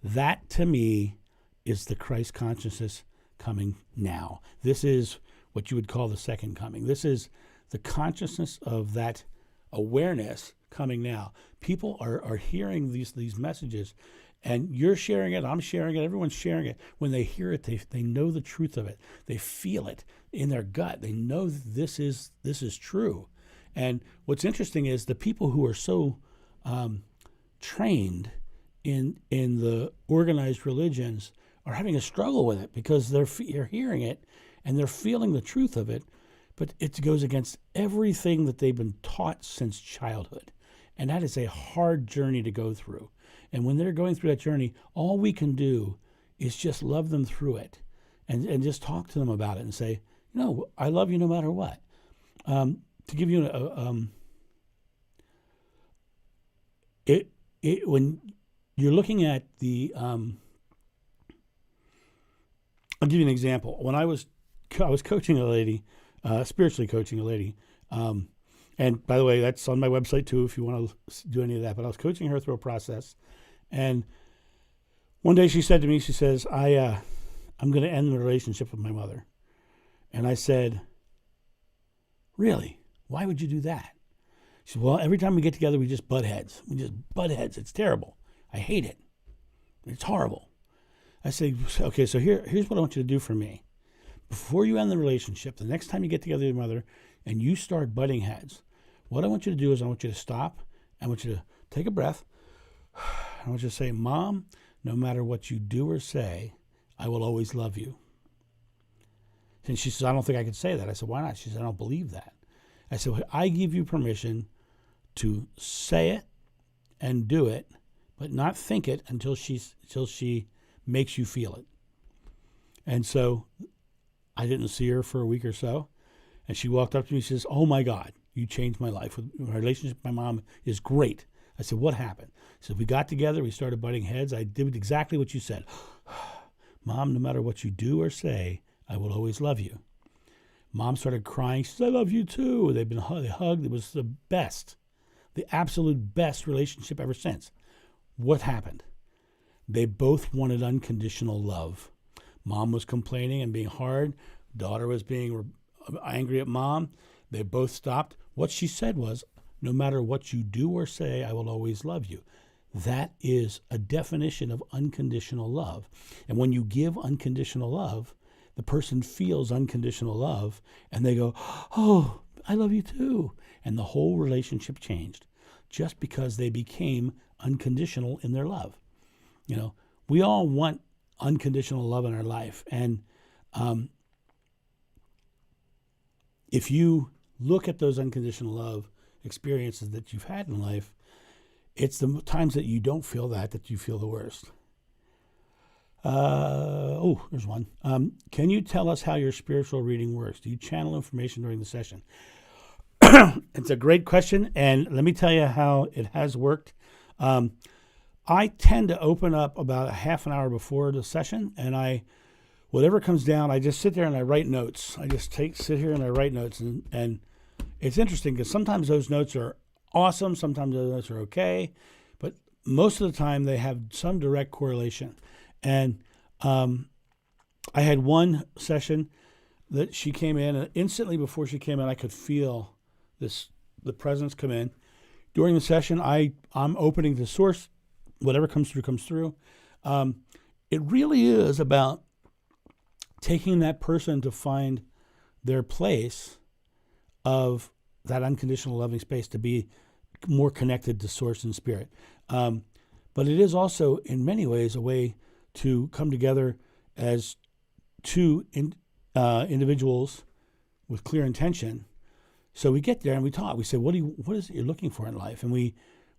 That, to me, is the Christ consciousness coming now. This is what you would call the second coming. This is the consciousness of that awareness coming now. People are hearing these messages, and you're sharing it, I'm sharing it, everyone's sharing it. When they hear it, they know the truth of it. They feel it in their gut. They know this is true. And what's interesting is the people who are so trained in the organized religions are having a struggle with it because they're hearing it and they're feeling the truth of it, but it goes against everything that they've been taught since childhood. And that is a hard journey to go through. And when they're going through that journey, all we can do is just love them through it and just talk to them about it and say, I love you no matter what. To give you when you're looking at the, I'll give you an example. When I was was coaching a lady, spiritually coaching a lady. And by the way, that's on my website too if you want to do any of that. But I was coaching her through a process. And one day she said to me, she says, I'm going to end the relationship with my mother. And I said, really? Why would you do that? She said, well, every time we get together, we just butt heads. We just butt heads. It's terrible. I hate it. It's horrible. I said, okay, so here's what I want you to do for me. Before you end the relationship, the next time you get together with your mother and you start butting heads, what I want you to do is I want you to stop. I want you to take a breath. I want you to say, Mom, no matter what you do or say, I will always love you. And she says, I don't think I could say that. I said, why not? She said, I don't believe that. I said, well, I give you permission to say it and do it, but not think it until she makes you feel it. And so I didn't see her for a week or so. And she walked up to me and says, oh my God, you changed my life. My relationship with my mom is great. I said, what happened? She said, we got together, we started butting heads. I did exactly what you said. Mom, no matter what you do or say, I will always love you. Mom started crying. She said, I love you too. They hugged. It was the best, the absolute best relationship ever since. What happened? They both wanted unconditional love. Mom was complaining and being hard. Daughter was being angry at mom. They both stopped. What she said was, no matter what you do or say, I will always love you. That is a definition of unconditional love. And when you give unconditional love, the person feels unconditional love and they go, oh, I love you too. And the whole relationship changed just because they became unconditional in their love. You know, we all want unconditional love in our life. And if you look at those unconditional love experiences that you've had in life, it's the times that you don't feel that you feel the worst. There's one. Can you tell us how your spiritual reading works? Do you channel information during the session? It's a great question, and let me tell you how it has worked. I tend to open up about a half an hour before the session, and whatever comes down, I just sit there and I write notes. I just sit here and I write notes, and it's interesting because sometimes those notes are awesome, sometimes those notes are okay, but most of the time they have some direct correlation. And I had one session that she came in, and instantly before she came in, I could feel the presence come in. During the session, I'm opening the source. Whatever comes through, comes through. It really is about taking that person to find their place of that unconditional loving space, to be more connected to source and spirit. But it is also, in many ways, a way to come together as two individuals with clear intention. So we get there and we talk. We say, what is it you're looking for in life? And we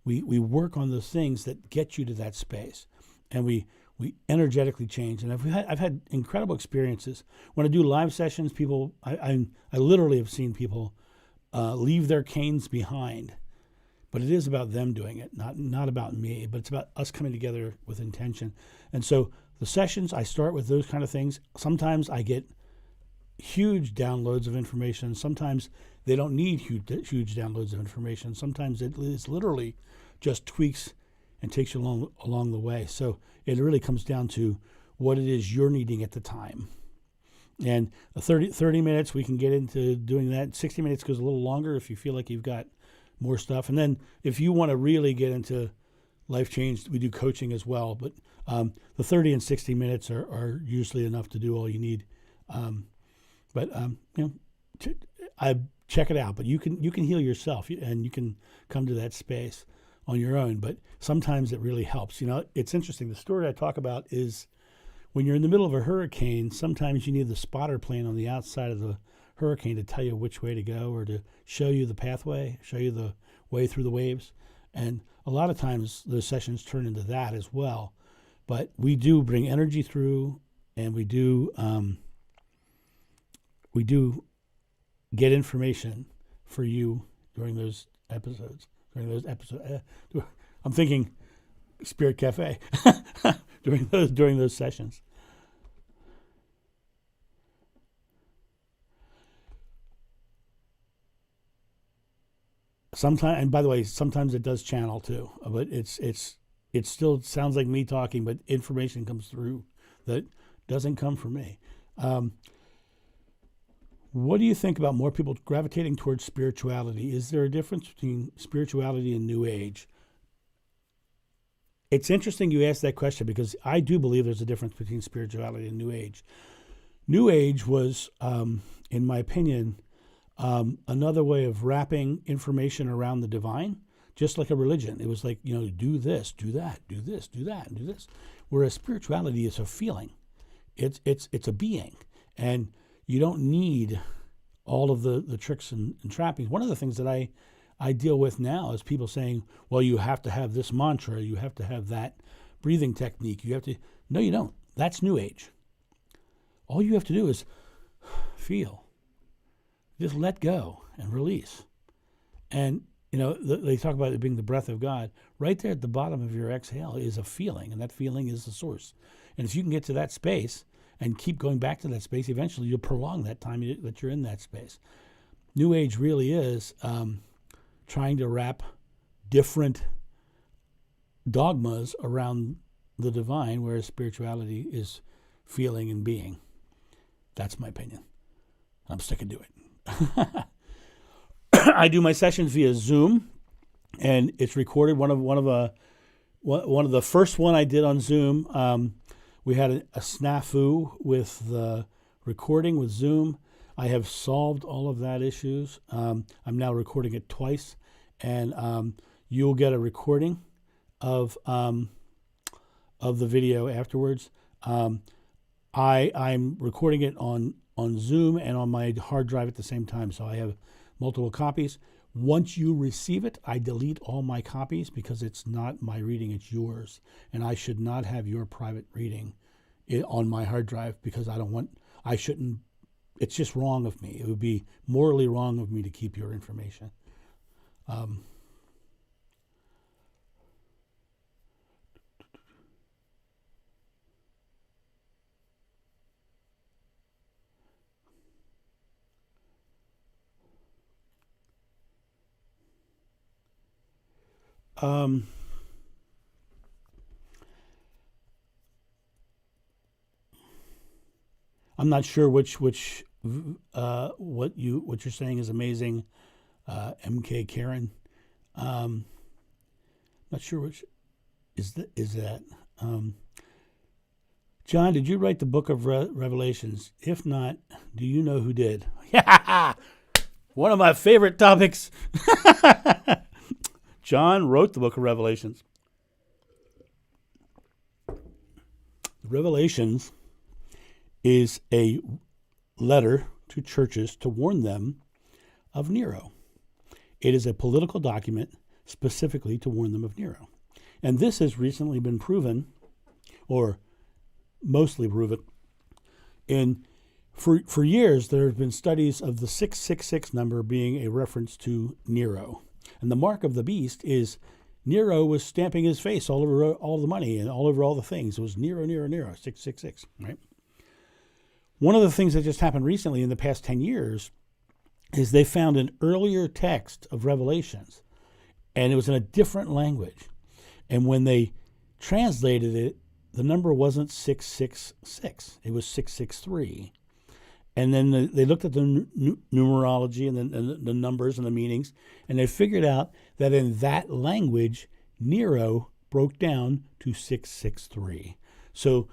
work on those things that get you to that space. And we energetically change. And I've had incredible experiences. When I do live sessions, I literally have seen people leave their canes behind. But it is about them doing it, not about me, but it's about us coming together with intention. And so the sessions, I start with those kind of things. Sometimes I get huge downloads of information. Sometimes they don't need huge downloads of information. Sometimes it's literally just tweaks and takes you along the way. So it really comes down to what it is you're needing at the time. And the 30 minutes, we can get into doing that. 60 minutes goes a little longer if you feel like you've got more stuff. And then if you want to really get into life change, we do coaching as well. But the 30 and 60 minutes are usually enough to do all you need. I check it out. But you can heal yourself, and you can come to that space on your own. But sometimes it really helps. You know, it's interesting. The story I talk about is when you're in the middle of a hurricane, sometimes you need the spotter plane on the outside of the hurricane to tell you which way to go, or to show you the pathway, show you the way through the waves. And a lot of times those sessions turn into that as well. But we do bring energy through, and we do get information for you during those episodes. I'm thinking Spirit Cafe during those sessions. Sometimes, and by the way, sometimes it does channel too, but it still sounds like me talking, but information comes through that doesn't come from me. What do you think about more people gravitating towards spirituality? Is there a difference between spirituality and New Age? It's interesting you asked that question because I do believe there's a difference between spirituality and New Age. New Age was, in my opinion, another way of wrapping information around the divine, just like a religion. It was like, do this, do that, do this, do that, and do this. Whereas spirituality is a feeling. It's a being. And you don't need all of the tricks and trappings. One of the things that I deal with now is people saying, well, you have to have this mantra, you have to have that breathing technique, you have to. No, you don't. That's New Age. All you have to do is feel. Just let go and release. And, they talk about it being the breath of God. Right there at the bottom of your exhale is a feeling, and that feeling is the source. And if you can get to that space and keep going back to that space, eventually you'll prolong that time that you're in that space. New Age really is trying to wrap different dogmas around the divine, whereas spirituality is feeling and being. That's my opinion. I'm sticking to it. I do my sessions via Zoom, and it's recorded. One of the first one I did on Zoom. We had a snafu with the recording with Zoom. I have solved all of that issues. I'm now recording it twice, and you'll get a recording of the video afterwards. I'm recording it on Zoom and on my hard drive at the same time, so I have multiple copies. Once you receive it, I delete all my copies because it's not my reading, it's yours. And I should not have your private reading on my hard drive because I shouldn't, it's just wrong of me. It would be morally wrong of me to keep your information. I'm not sure what you're saying is amazing, MK Karen. Not sure which is that. John, did you write the book of Revelations? If not, do you know who did? One of my favorite topics. John wrote the book of Revelations. Revelations is a letter to churches to warn them of Nero. It is a political document specifically to warn them of Nero. And this has recently been proven, or mostly proven, for years there have been studies of the 666 number being a reference to Nero. And the mark of the beast is Nero was stamping his face all over all the money and all over all the things. It was Nero, Nero, Nero, 666, right? One of the things that just happened recently in the past 10 years is they found an earlier text of Revelations, and it was in a different language. And when they translated it, the number wasn't 666, it was 663. And then they looked at the numerology and the numbers and the meanings, and they figured out that in that language, Nero broke down to 663. So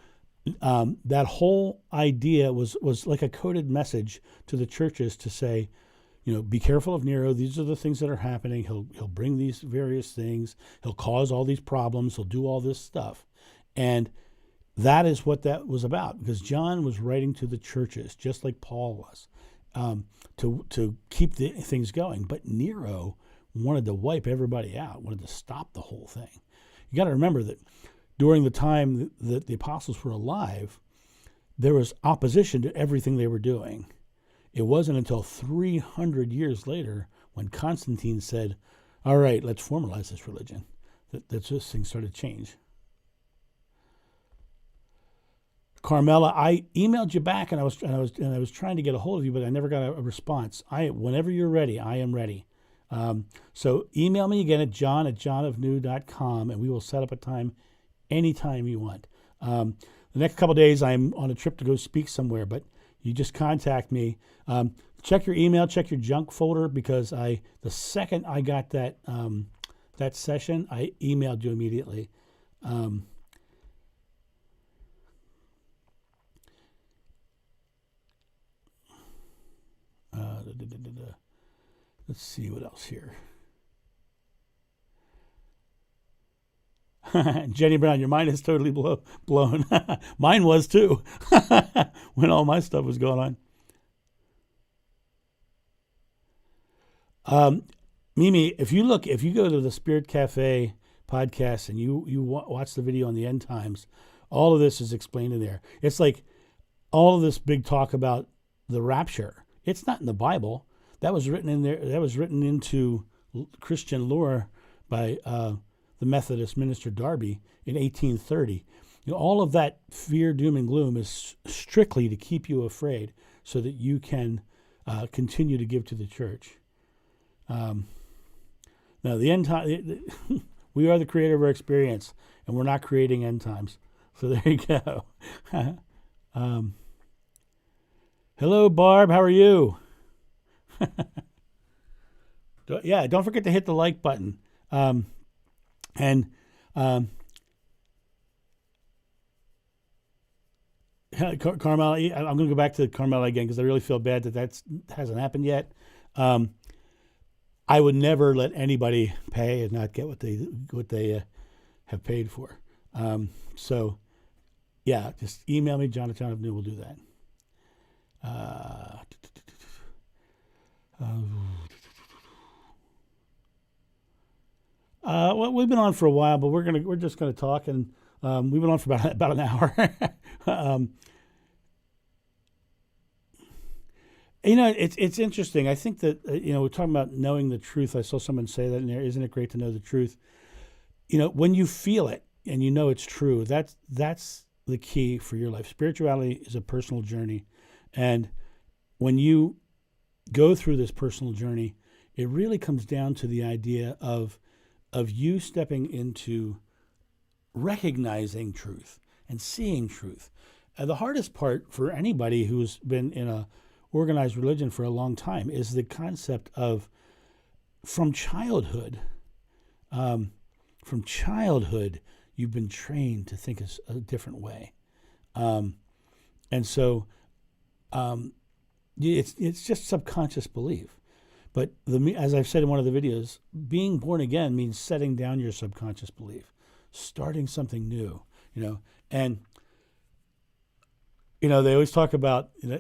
that whole idea was like a coded message to the churches to say, be careful of Nero. These are the things that are happening. He'll bring these various things. He'll cause all these problems. He'll do all this stuff. And that is what that was about, because John was writing to the churches, just like Paul was, to keep the things going. But Nero wanted to wipe everybody out, wanted to stop the whole thing. You got to remember that during the time that the apostles were alive, there was opposition to everything they were doing. It wasn't until 300 years later when Constantine said, all right, let's formalize this religion, that this thing started to change. Carmela, I emailed you back, and I was trying to get a hold of you, but I never got a response. Whenever you're ready, I am ready. So email me again at john@johnofnew.com, and we will set up a time anytime you want. The next couple of days, I'm on a trip to go speak somewhere, but you just contact me. Check your email, check your junk folder, because the second I got that session, I emailed you immediately. Let's see what else here. Jenny Brown, your mind is totally blown. Mine was too, when all my stuff was going on. Mimi, if you go to the Spirit Cafe podcast and you watch the video on the end times, all of this is explained in there. It's like all of this big talk about the rapture. It's not in the Bible. That was written in there. That was written into Christian lore by the Methodist minister Darby in 1830. All of that fear, doom, and gloom is strictly to keep you afraid, so that you can continue to give to the church. Now, the end time, we are the creator of our experience, and we're not creating end times. So there you go. Hello, Barb. How are you? Yeah, don't forget to hit the like button. Carmela, I'm going to go back to Carmela again, because I really feel bad that hasn't happened yet. I would never let anybody pay and not get what they have paid for. So, yeah, just email me, Jonathan of New. We'll do that. Well, we've been on for a while, but we're just gonna talk, and we've been on for about an hour. It's interesting. I think that we're talking about knowing the truth. I saw someone say that in there. Isn't it great to know the truth? When you feel it and you know it's true, that's the key for your life. Spirituality is a personal journey, and when you go through this personal journey, it really comes down to the idea of you stepping into recognizing truth and seeing truth. The hardest part for anybody who's been in a organized religion for a long time is the concept of from childhood, you've been trained to think a different way. And so it's just subconscious belief. But as I've said in one of the videos, being born again means setting down your subconscious belief, starting something new, and they always talk about he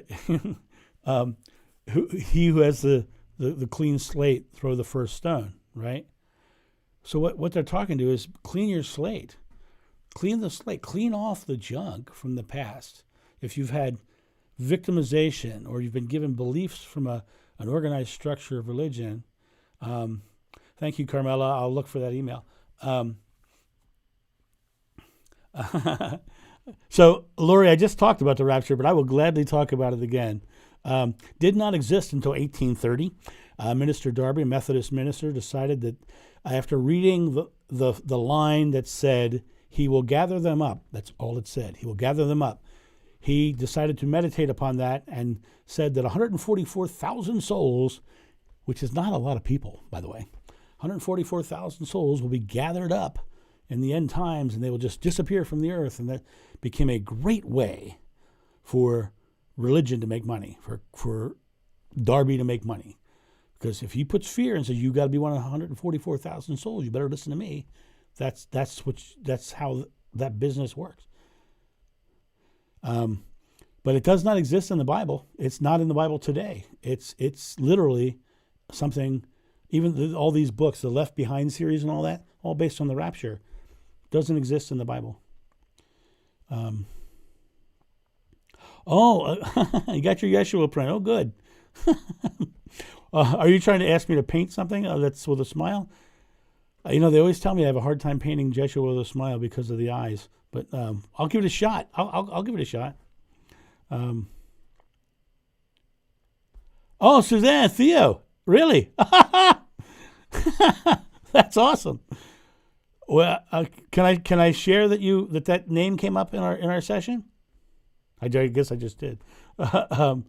who has the clean slate throw the first stone, right? So what they're talking to is clean your slate, clean the slate, clean off the junk from the past. If you've had victimization or you've been given beliefs from an organized structure of religion, thank you, Carmela. I'll look for that email. So, Lori, I just talked about the rapture, but I will gladly talk about it again. Did not exist until 1830. Minister Darby, a Methodist minister, decided that after reading the line that said, he will gather them up, that's all it said, he will gather them up, he decided to meditate upon that and said that 144,000 souls, which is not a lot of people, by the way, 144,000 souls will be gathered up in the end times, and they will just disappear from the earth. And that became a great way for religion to make money, for Darby to make money. Because if he puts fear and says, you got to be one of 144,000 souls, you better listen to me, that's how that business works. But it does not exist in the Bible. It's not in the Bible today. It's literally something, even all these books, the Left Behind series and all that, all based on the rapture, doesn't exist in the Bible. You got your Yeshua print. Oh, good. Are you trying to ask me to paint something that's with a smile? They always tell me I have a hard time painting Yeshua with a smile because of the eyes. But I'll give it a shot. I'll give it a shot. Suzanne, Theo, really? That's awesome. Well, can I share that name came up in our session? I guess I just did. um,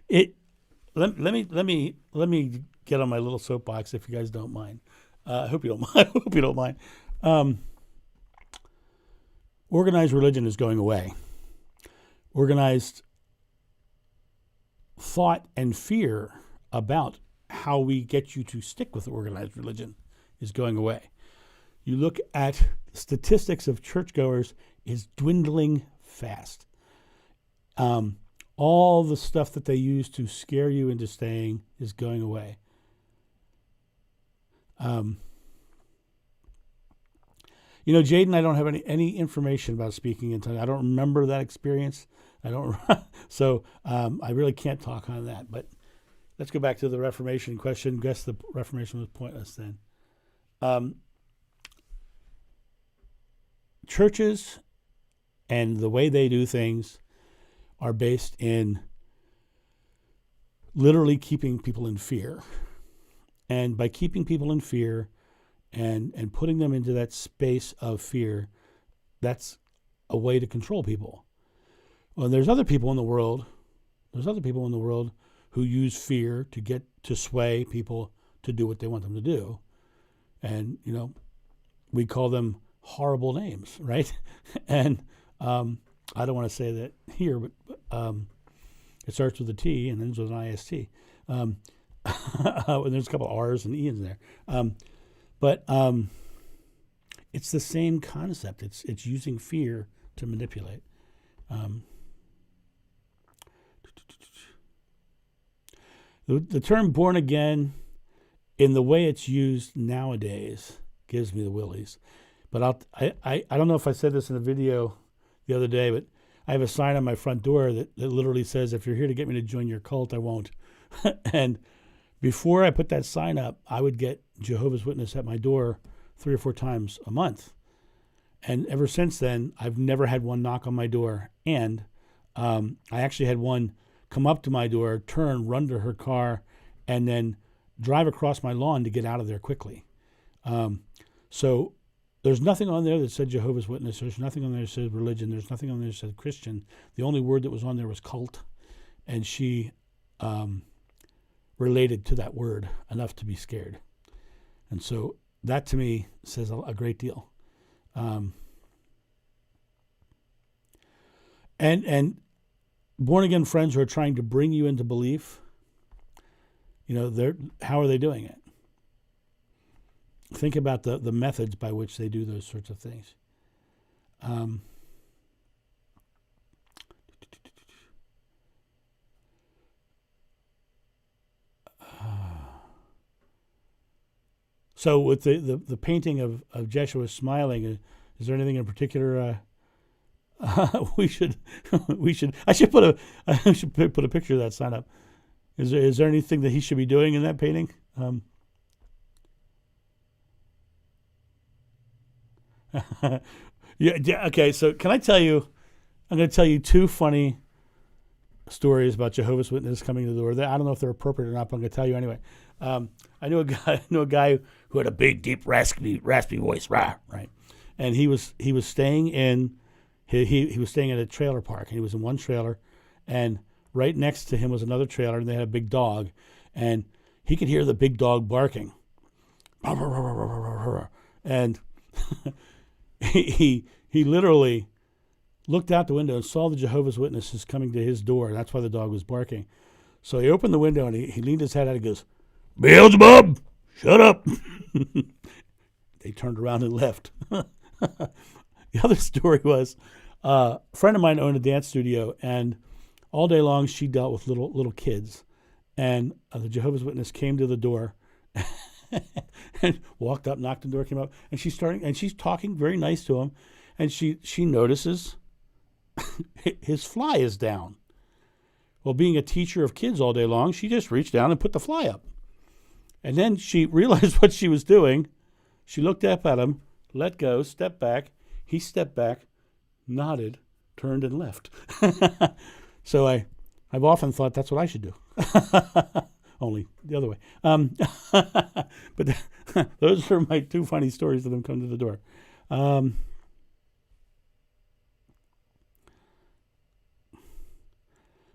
it let me get on my little soapbox if you guys don't mind. I hope you don't mind. I hope you don't mind. Um, Organized religion is going away. Organized thought and fear about how we get you to stick with organized religion is going away. You look at statistics of churchgoers is dwindling fast. All the stuff that they use to scare you into staying is going away. Jade and I don't have any information about speaking in tongues. I don't remember that experience. I don't, so I really can't talk on that. But let's go back to the Reformation question. Guess the Reformation was pointless then. Churches and the way they do things are based in literally keeping people in fear. And by keeping people in fear and putting them into that space of fear, that's a way to control people. Well, there's other people in the world who use fear to sway people to do what they want them to do. And, we call them horrible names, right? And I don't want to say that here, but it starts with a T and ends with an IST. And there's a couple of R's and E's in there. But it's the same concept. It's using fear to manipulate. The term born again, in the way it's used nowadays, gives me the willies. But I don't know if I said this in a video the other day, but I have a sign on my front door that literally says, if you're here to get me to join your cult, I won't. And before I put that sign up, I would get Jehovah's Witness at my door 3 or 4 times a month. And ever since then, I've never had one knock on my door. And I actually had one come up to my door, turn, run to her car, and then drive across my lawn to get out of there quickly. So there's nothing on there that said Jehovah's Witness. There's nothing on there that said religion. There's nothing on there that said Christian. The only word that was on there was cult. And she related to that word enough to be scared. And so that to me says a great deal. And born-again friends who are trying to bring you into belief, how are they doing it? Think about the methods by which they do those sorts of things. So with the painting of Jeshua smiling, is there anything in particular I should put a picture of that sign up. Is there anything that he should be doing in that painting? Yeah. Okay. So can I tell you? I'm going to tell you 2 funny stories about Jehovah's Witnesses coming to the door. I don't know if they're appropriate or not, but I'm going to tell you anyway. I knew a guy who had a big, deep, raspy voice, right? And he was staying in. He was staying at a trailer park, and he was in one trailer, and right next to him was another trailer, and they had a big dog, and he could hear the big dog barking, and he literally looked out the window and saw the Jehovah's Witnesses coming to his door. That's why the dog was barking. So he opened the window and he leaned his head out and goes, "Beelzebub, shut up." They turned around and left. The other story was a friend of mine owned a dance studio, and all day long she dealt with little kids. And the Jehovah's Witness came to the door and walked up, knocked on the door, came up, and she's talking very nice to him, and she notices his fly is down. Well, being a teacher of kids all day long, she just reached down and put the fly up. And then she realized what she was doing, She looked up at him, let go, stepped back. He stepped back, nodded, turned, and left. So I've often thought that's what I should do. Only the other way. But those are my two funny stories that have come to the door.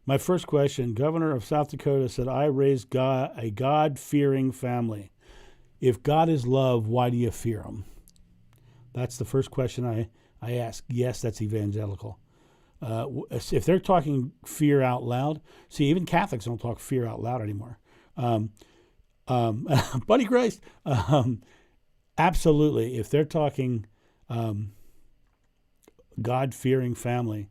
My first question, Governor of South Dakota said, I raised a God-fearing family. If God is love, why do you fear him? That's the first question I ask. Yes, that's evangelical. If they're talking fear out loud, see, even Catholics don't talk fear out loud anymore. Buddy Christ, absolutely. If they're talking God-fearing family,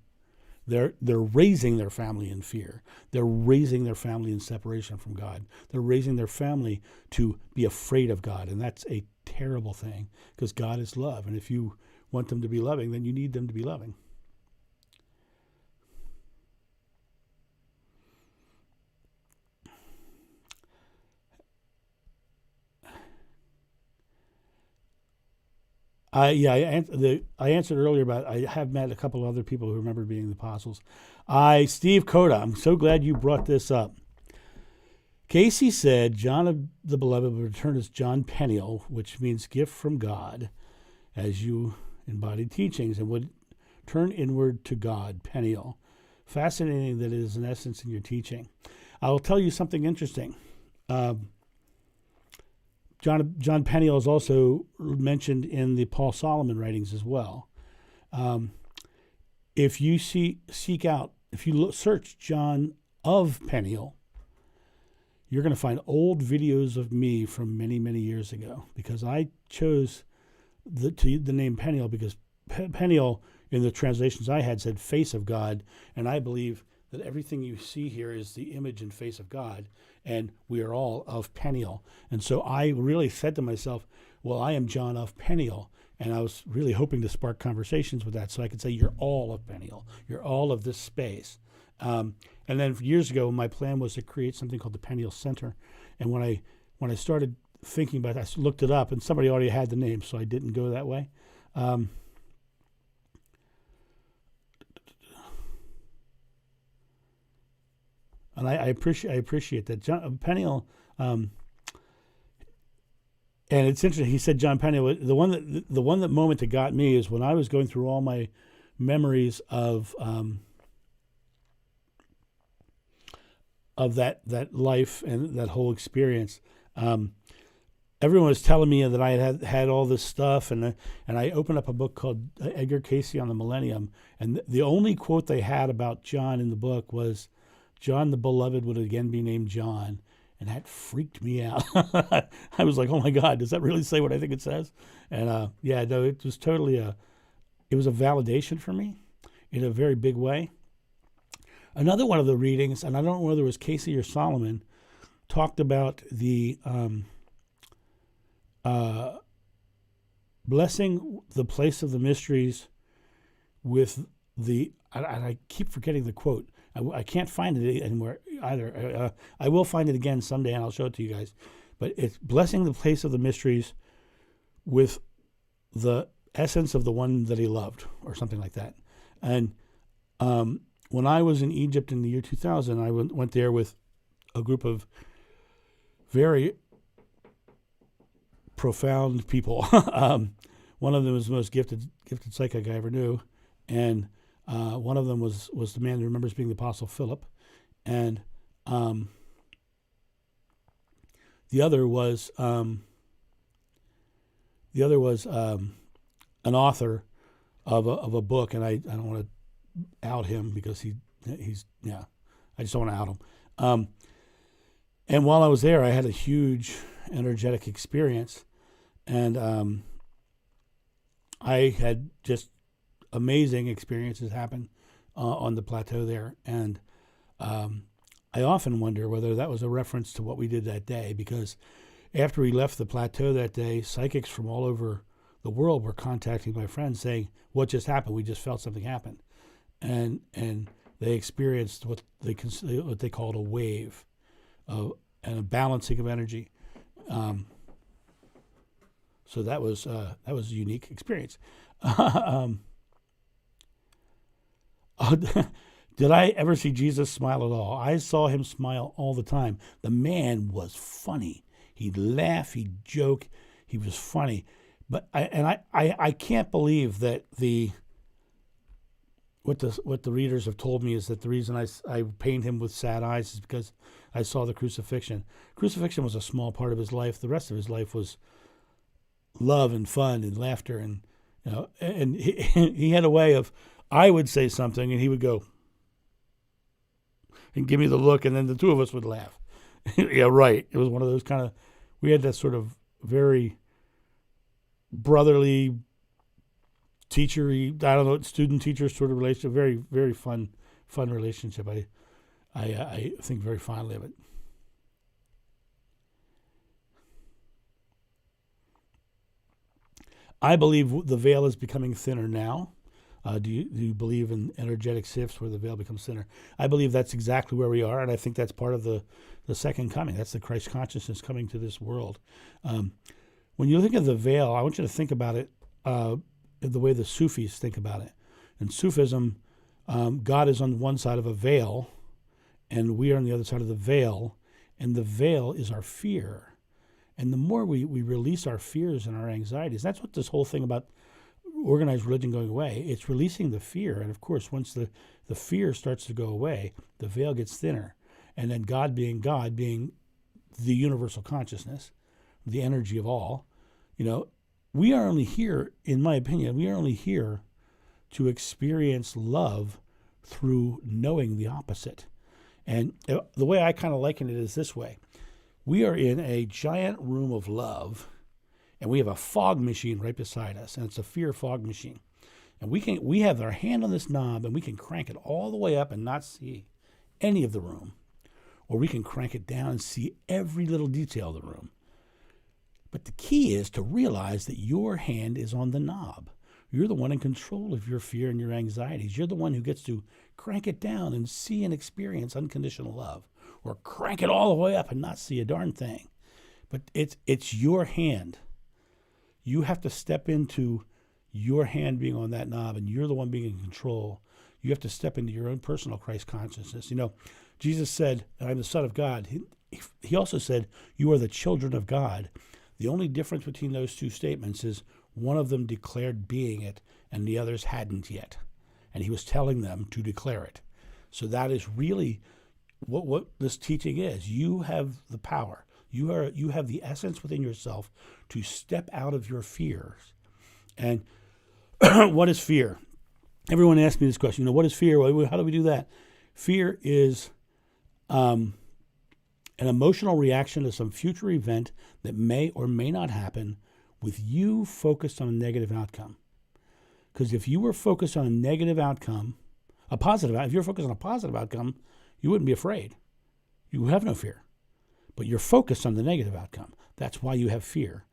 they're raising their family in fear. They're raising their family in separation from God. They're raising their family to be afraid of God, and that's a terrible thing because God is love, and if you want them to be loving, then you need them to be loving. I answered earlier about I have met a couple of other people who remember being the apostles. Steve Coda, I'm so glad you brought this up. Casey said John of the Beloved would return as John Peniel, which means gift from God, as you embodied teachings, and would turn inward to God, Peniel. Fascinating that it is an essence in your teaching. I will tell you something interesting. John Peniel is also mentioned in the Paul Solomon writings as well. If you seek out, if you search John of Peniel, you're going to find old videos of me from many, many years ago because I chose the name Peniel because Peniel in the translations I had said face of God, and I believe that everything you see here is the image and face of God, and we are all of Peniel. And so I really said to myself, well, I am John of Peniel, and I was really hoping to spark conversations with that so I could say, you're all of Peniel. You're all of this space. And then years ago, my plan was to create something called the Peniel Center. And when I started thinking about it, I looked it up, and somebody already had the name, so I didn't go that way. And I appreciate that. John Peniel, and it's interesting. He said John Peniel. The one that moment that got me is when I was going through all my memories of that life and that whole experience. Everyone was telling me that I had all this stuff, and I opened up a book called Edgar Cayce on the Millennium, and the only quote they had about John in the book was, John the Beloved would again be named John, and that freaked me out. I was like, oh my God, does that really say what I think it says? And it was totally it was a validation for me in a very big way. Another one of the readings, and I don't know whether it was Casey or Solomon, talked about the blessing the place of the mysteries with the, I keep forgetting the quote. I can't find it anywhere either. I will find it again someday, and I'll show it to you guys. But it's blessing the place of the mysteries with the essence of the one that he loved, or something like that. And when I was in Egypt in the year 2000, I went there with a group of very profound people. One of them was the most gifted psychic I ever knew, and one of them was the man who remembers being the Apostle Philip, and the other was an author of a book, and I don't want to out him because he's I just don't want to out him. And while I was there, I had a huge energetic experience, and I had just amazing experiences happen on the plateau there. And I often wonder whether that was a reference to what we did that day, because after we left the plateau that day, psychics from all over the world were contacting my friends saying, what just happened? We just felt something happen. And they experienced what they called a wave and a balancing of energy. So that was a unique experience. um, did I ever see Jesus smile at all? I saw him smile all the time. The man was funny. He'd laugh, he'd joke, he was funny. But I can't believe that what the readers have told me is that the reason I paint him with sad eyes is because I saw the crucifixion. Crucifixion was a small part of his life. The rest of his life was love and fun and laughter, and and he had a way of, I would say something and he would go and give me the look, and then the two of us would laugh. Yeah, right. It was one of those kind of, we had that sort of very brotherly, teachery, I don't know, student-teacher sort of relationship. Very, very fun relationship. I think very fondly of it. I believe the veil is becoming thinner now. Do you believe in energetic shifts where the veil becomes thinner? I believe that's exactly where we are, and I think that's part of the second coming. That's the Christ consciousness coming to this world. When you think of the veil, I want you to think about it the way the Sufis think about it. In Sufism, God is on one side of a veil, and we are on the other side of the veil, and the veil is our fear. And the more we release our fears and our anxieties, that's what this whole thing about organized religion going away, it's releasing the fear. And of course, once the fear starts to go away, the veil gets thinner. And then God being the universal consciousness, the energy of all, we are only here, in my opinion, we are only here to experience love through knowing the opposite. And the way I kind of liken it is this way. We are in a giant room of love, and we have a fog machine right beside us, and it's a fear fog machine. And we have our hand on this knob, and we can crank it all the way up and not see any of the room. Or we can crank it down and see every little detail of the room. But the key is to realize that your hand is on the knob. You're the one in control of your fear and your anxieties. You're the one who gets to crank it down and see and experience unconditional love, or crank it all the way up and not see a darn thing. But it's your hand. You have to step into your hand being on that knob, and you're the one being in control. You have to step into your own personal Christ consciousness. Jesus said, I'm the Son of God. He also said, you are the children of God. The only difference between those two statements is one of them declared being it, and the others hadn't yet. And he was telling them to declare it. So that is really what this teaching is. You have the power. You have the essence within yourself to step out of your fears. And what is fear? Everyone asks me this question. What is fear? How do we do that? Fear is an emotional reaction to some future event that may or may not happen, with you focused on a negative outcome. Because if you were focused on a negative outcome, if you're focused on a positive outcome, you wouldn't be afraid. You have no fear. But you're focused on the negative outcome. That's why you have fear.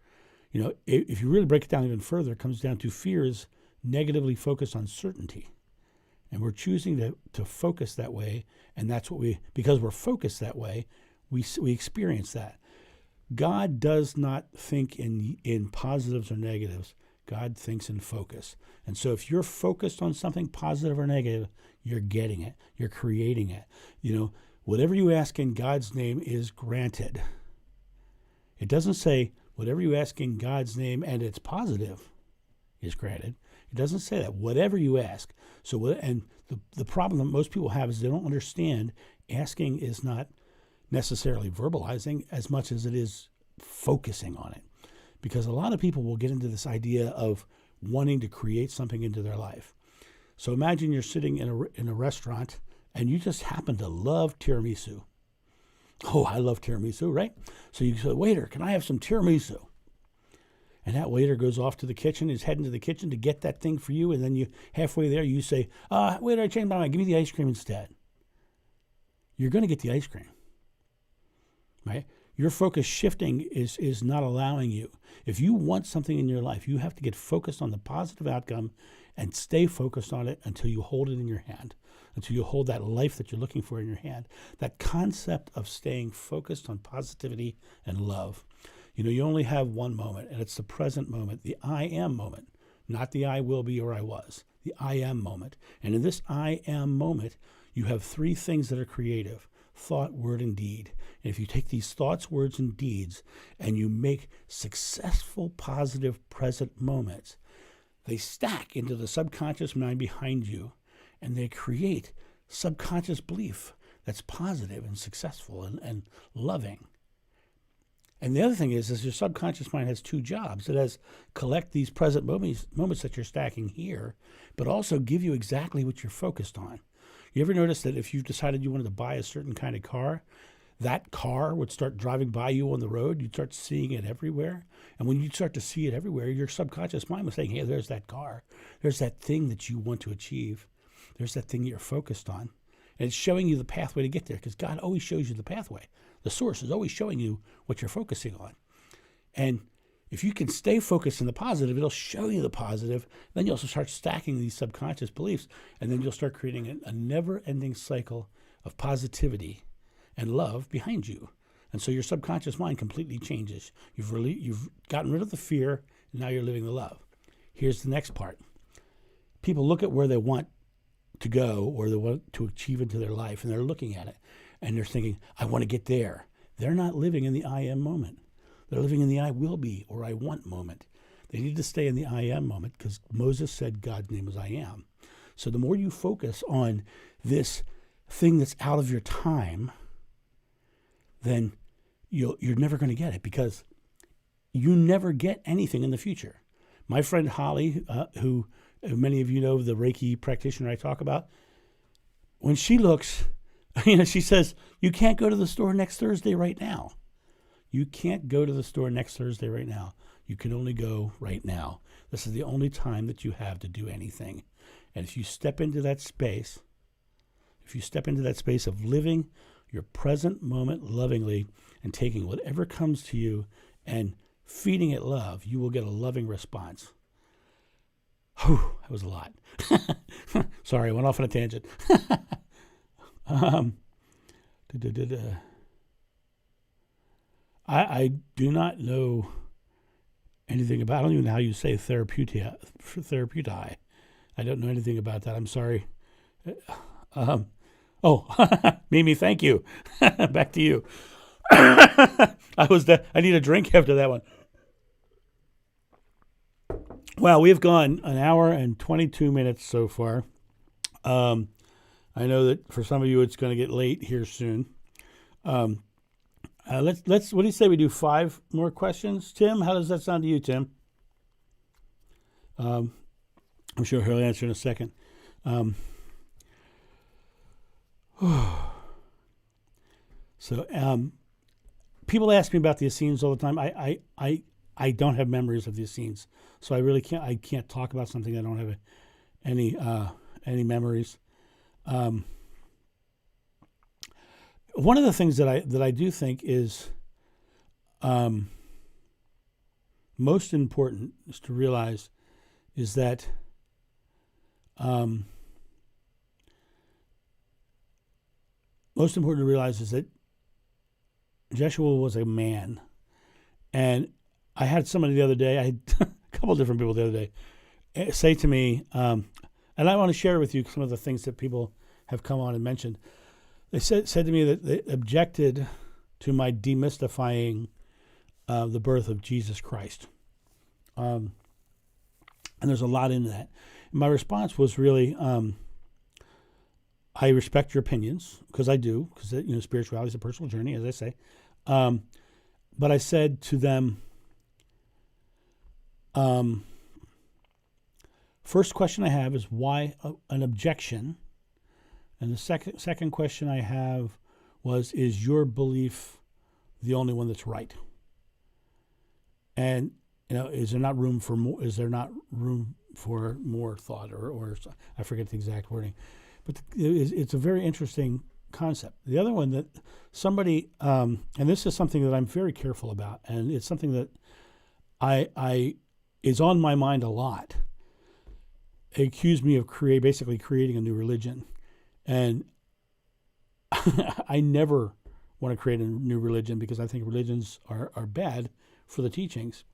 If you really break it down even further, it comes down to fear is negatively focused on certainty. And we're choosing to focus that way, and that's because we're focused that way, we experience that. God does not think in positives or negatives. God thinks in focus. And so if you're focused on something positive or negative, you're getting it. You're creating it. Whatever you ask in God's name is granted. It doesn't say whatever you ask in God's name and it's positive is granted. It doesn't say that. Whatever you ask. And the problem that most people have is they don't understand asking is not necessarily verbalizing as much as it is focusing on it. Because a lot of people will get into this idea of wanting to create something into their life. So imagine you're sitting in a restaurant and you just happen to love tiramisu. Oh, I love tiramisu, right? So you say, waiter, can I have some tiramisu? And that waiter goes off to the kitchen, is heading to the kitchen to get that thing for you. And then halfway there, you say, waiter, I changed my mind. Give me the ice cream instead. You're going to get the ice cream, right? Your focus shifting is not allowing you. If you want something in your life, you have to get focused on the positive outcome and stay focused on it until you hold it in your hand, until you hold that life that you're looking for in your hand. That concept of staying focused on positivity and love. You only have one moment, and it's the present moment, the I am moment, not the I will be or I was, the I am moment. And in this I am moment, you have three things that are creative: thought, word, and deed. And if you take these thoughts, words, and deeds, and you make successful, positive, present moments, they stack into the subconscious mind behind you, and they create subconscious belief that's positive and successful and loving. And the other thing is your subconscious mind has two jobs. It has collect these present moments that you're stacking here, but also give you exactly what you're focused on. You ever notice that if you've decided you wanted to buy a certain kind of car, that car would start driving by you on the road? You'd start seeing it everywhere. And when you start to see it everywhere, your subconscious mind was saying, hey, there's that car. There's that thing that you want to achieve. There's that thing you're focused on. And it's showing you the pathway to get there, because God always shows you the pathway. The source is always showing you what you're focusing on. And if you can stay focused on the positive, it'll show you the positive. Then you'll also start stacking these subconscious beliefs, and then you'll start creating a never-ending cycle of positivity and love behind you. And so your subconscious mind completely changes. You've gotten rid of the fear, and now you're living the love. Here's the next part. People look at where they want to go or they want to achieve into their life, and they're looking at it, and they're thinking, I want to get there. They're not living in the I am moment. They're living in the I will be or I want moment. They need to stay in the I am moment, because Moses said God's name is I am. So the more you focus on this thing that's out of your time, then you're never going to get it, because you never get anything in the future. My friend Holly, who many of you know, the Reiki practitioner I talk about, when she looks, she says, you can't go to the store next Thursday right now. You can't go to the store next Thursday right now. You can only go right now. This is the only time that you have to do anything. And if you step into that space, of living your present moment lovingly and taking whatever comes to you and feeding it love, you will get a loving response. Whew, that was a lot. Sorry, I went off on a tangent. I do not know anything about, I don't even know how you say therapeutai. I don't know anything about that. I'm sorry. Mimi, thank you. Back to you. I need a drink after that one. Well, we've gone an hour and 22 minutes so far. I know that for some of you it's going to get late here soon. Let's. What do you say we do 5 more questions, Tim? How does that sound to you, Tim? I'm sure he'll answer in a second. So people ask me about the Essenes all the time. I don't have memories of the Essenes, so I can't talk about something I don't have any memories. One of the things that I do think is most important is to realize is that most important to realize is that Jeshua was a man. And I had somebody the other day, I had a couple of different people the other day say to me, and I want to share with you some of the things that people have come on and mentioned. They said to me that they objected to my demystifying the birth of Jesus Christ. And there's a lot in that. And my response was really, I respect your opinions, because I do, because spirituality is a personal journey, as I say. But I said to them, first question I have is why an objection? And the second question I have was, is your belief the only one that's right? And is there not room for more? Is there not room for more thought, or I forget the exact wording, but it's a very interesting concept. The other one that somebody, and this is something that I'm very careful about, and it's something that I is on my mind a lot. They accuse me of basically creating a new religion. And I never want to create a new religion, because I think religions are bad for the teachings,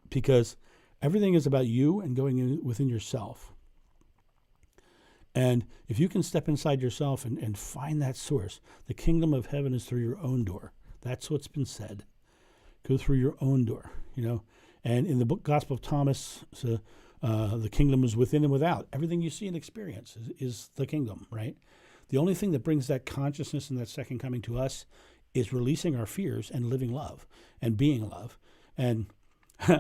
because everything is about you and going within yourself. And if you can step inside yourself and find that source, the kingdom of heaven is through your own door. That's what's been said. Go through your own door, And in the book Gospel of Thomas, the kingdom is within and without. Everything you see and experience is the kingdom, right? The only thing that brings that consciousness and that second coming to us is releasing our fears and living love and being love. And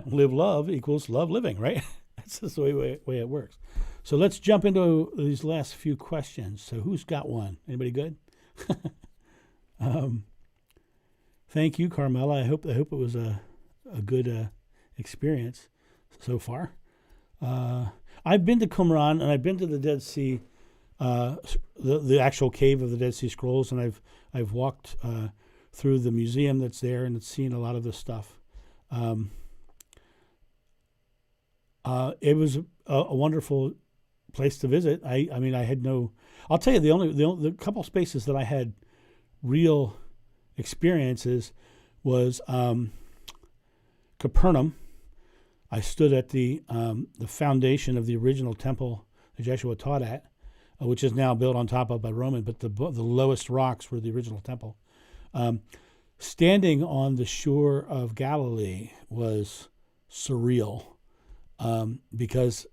live love equals love living, right? That's just the way it works. So let's jump into these last few questions. So who's got one? Anybody good? Thank you, Carmela. I hope it was a good experience so far. I've been to Qumran and I've been to the Dead Sea, the actual cave of the Dead Sea Scrolls, and I've walked through the museum that's there and it's seen a lot of this stuff. It was a wonderful place to visit. I mean, I had no. I'll tell you, the couple spaces that I had real experiences was Capernaum. I stood at the foundation of the original temple that Joshua taught at, which is now built on top of by Roman, but the lowest rocks were the original temple. Standing on the shore of Galilee was surreal, because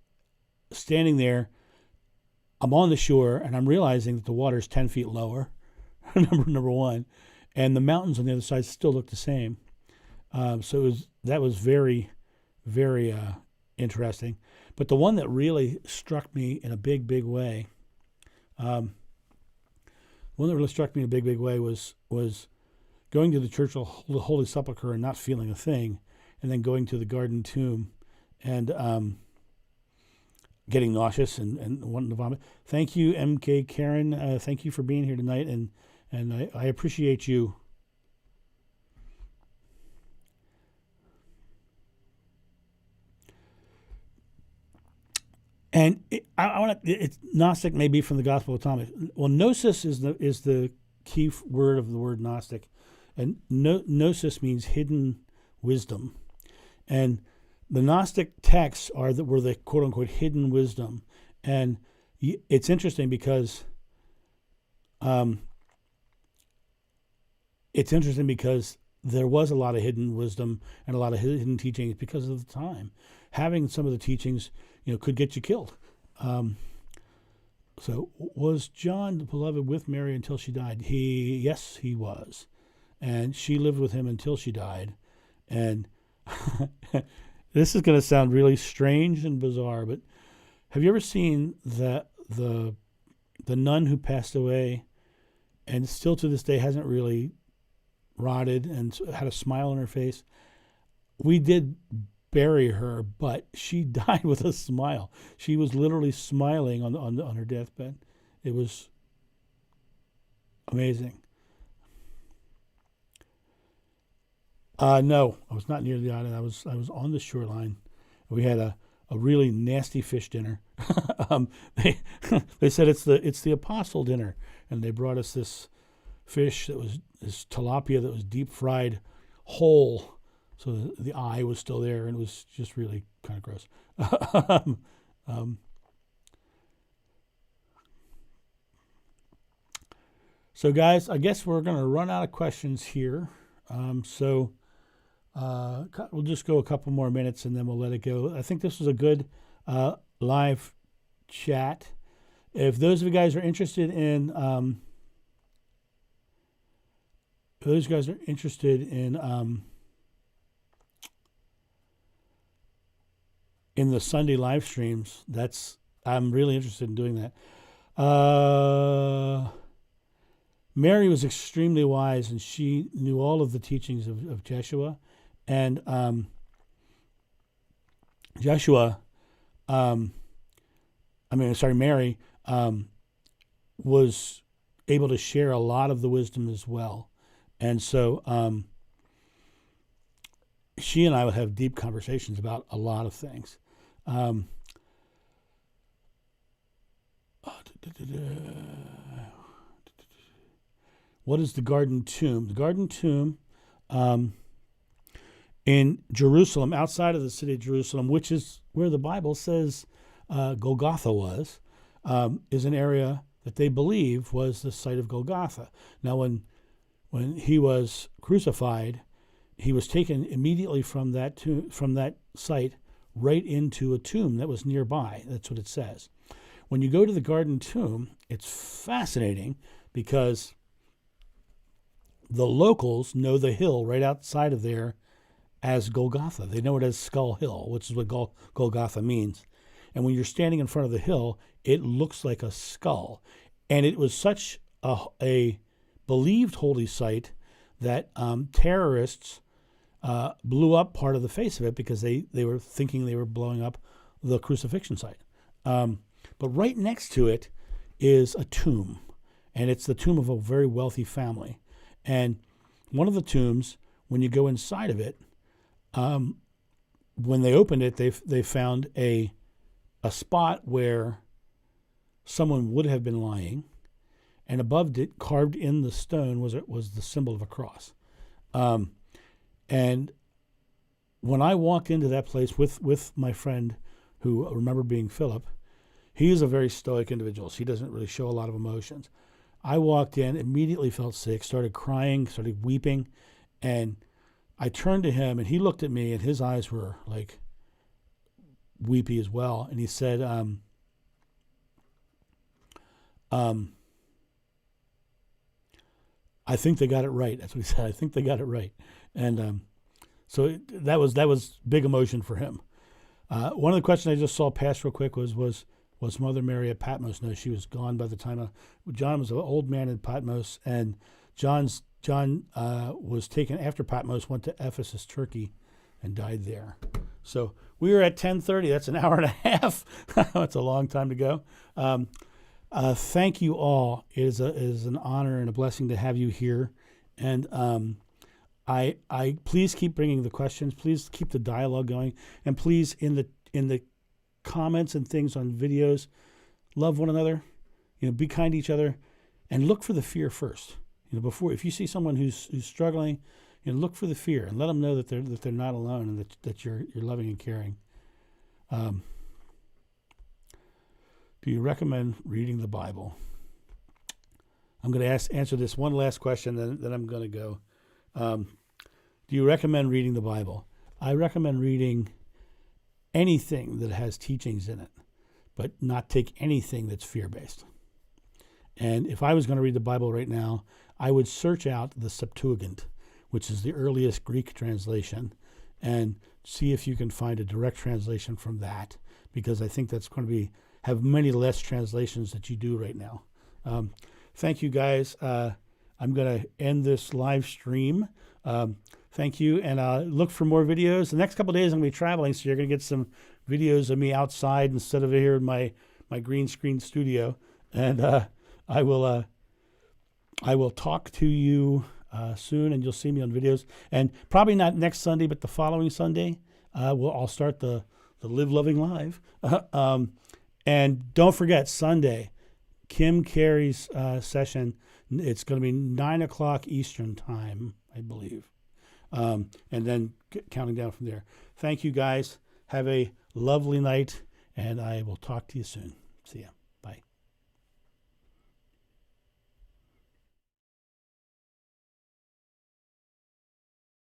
standing there, I'm on the shore and I'm realizing that the water is 10 feet lower, number one, and the mountains on the other side still look the same. So that was very, very interesting. But the one that really struck me in a big way, was going to the Church of the Holy Sepulchre and not feeling a thing, and then going to the Garden Tomb and getting nauseous and wanting to vomit. Thank you, MK Karen. Thank you for being here tonight, and I appreciate you. And it's Gnostic may be from the Gospel of Thomas. Well, gnosis is the key word of the word Gnostic, and gnosis means hidden wisdom, and the Gnostic texts were the quote unquote hidden wisdom, and it's interesting because there was a lot of hidden wisdom and a lot of hidden teachings because of the time. Having some of the teachings, could get you killed. So was John the beloved with Mary until she died? Yes, he was. And she lived with him until she died. And this is going to sound really strange and bizarre, but have you ever seen the nun who passed away and still to this day hasn't really rotted and had a smile on her face? We did bury her, but she died with a smile. She was literally smiling on her deathbed. It was amazing. No, I was not near the island. I was on the shoreline. We had a really nasty fish dinner. They said it's the apostle dinner, and they brought us this fish that was this tilapia that was deep fried whole. So the eye was still there, and it was just really kind of gross. So, guys, I guess we're going to run out of questions here. So we'll just go a couple more minutes, and then we'll let it go. I think this was a good live chat. If those of you guys are interested in in the Sunday live streams, I'm really interested in doing that. Mary was extremely wise, and she knew all of the teachings of Joshua. And Mary was able to share a lot of the wisdom as well. And so she and I would have deep conversations about a lot of things. What is the Garden Tomb? The Garden Tomb in Jerusalem, outside of the city of Jerusalem, which is where the Bible says Golgotha was, is an area that they believe was the site of Golgotha. Now, when he was crucified, he was taken immediately from that site right into a tomb that was nearby. That's what it says. When you go to the Garden Tomb, it's fascinating because the locals know the hill right outside of there as Golgotha. They know it as Skull Hill, which is what Golgotha means. And when you're standing in front of the hill, it looks like a skull. And it was such a believed holy site that terrorists blew up part of the face of it because they were thinking they were blowing up the crucifixion site. But right next to it is a tomb, and it's the tomb of a very wealthy family. And one of the tombs, when you go inside of it, when they opened it, they found a spot where someone would have been lying, and above it, carved in the stone, was the symbol of a cross. And when I walked into that place with my friend, who I remember being Philip, he is a very stoic individual, so he doesn't really show a lot of emotions. I walked in, immediately felt sick, started crying, started weeping, and I turned to him, and he looked at me, and his eyes were like weepy as well. And he said, I think they got it right. That's what he said. I think they got it right. And so that was big emotion for him. One of the questions I just saw pass real quick was Mother Mary at Patmos? No, she was gone by the time John was an old man in Patmos, and John was taken after Patmos, went to Ephesus, Turkey, and died there. So we were at 10:30. That's an hour and a half. That's a long time to go. Thank you all. It is an honor and a blessing to have you here. And I please keep bringing the questions. Please keep the dialogue going. And please, in the comments and things on videos, love one another. Be kind to each other, and look for the fear first. Before, if you see someone who's struggling, look for the fear and let them know that they're not alone, and that you're loving and caring. Do you recommend reading the Bible? I'm going to answer this one last question, then I'm going to go. Do you recommend reading the Bible? I recommend reading anything that has teachings in it, but not take anything that's fear-based. And if I was going to read the Bible right now, I would search out the Septuagint, which is the earliest Greek translation, and see if you can find a direct translation from that, because I think that's going to have many less translations that you do right now. Thank you, guys. I'm going to end this live stream. Thank you, and look for more videos. The next couple of days I'm going to be traveling, so you're going to get some videos of me outside instead of here in my green screen studio. And I will talk to you soon, and you'll see me on videos. And probably not next Sunday, but the following Sunday, I'll start the Live Loving Live. And don't forget, Sunday, Kim Carey's session. It's going to be 9 o'clock Eastern time, I believe. And then counting down from there. Thank you, guys. Have a lovely night, and I will talk to you soon. See ya.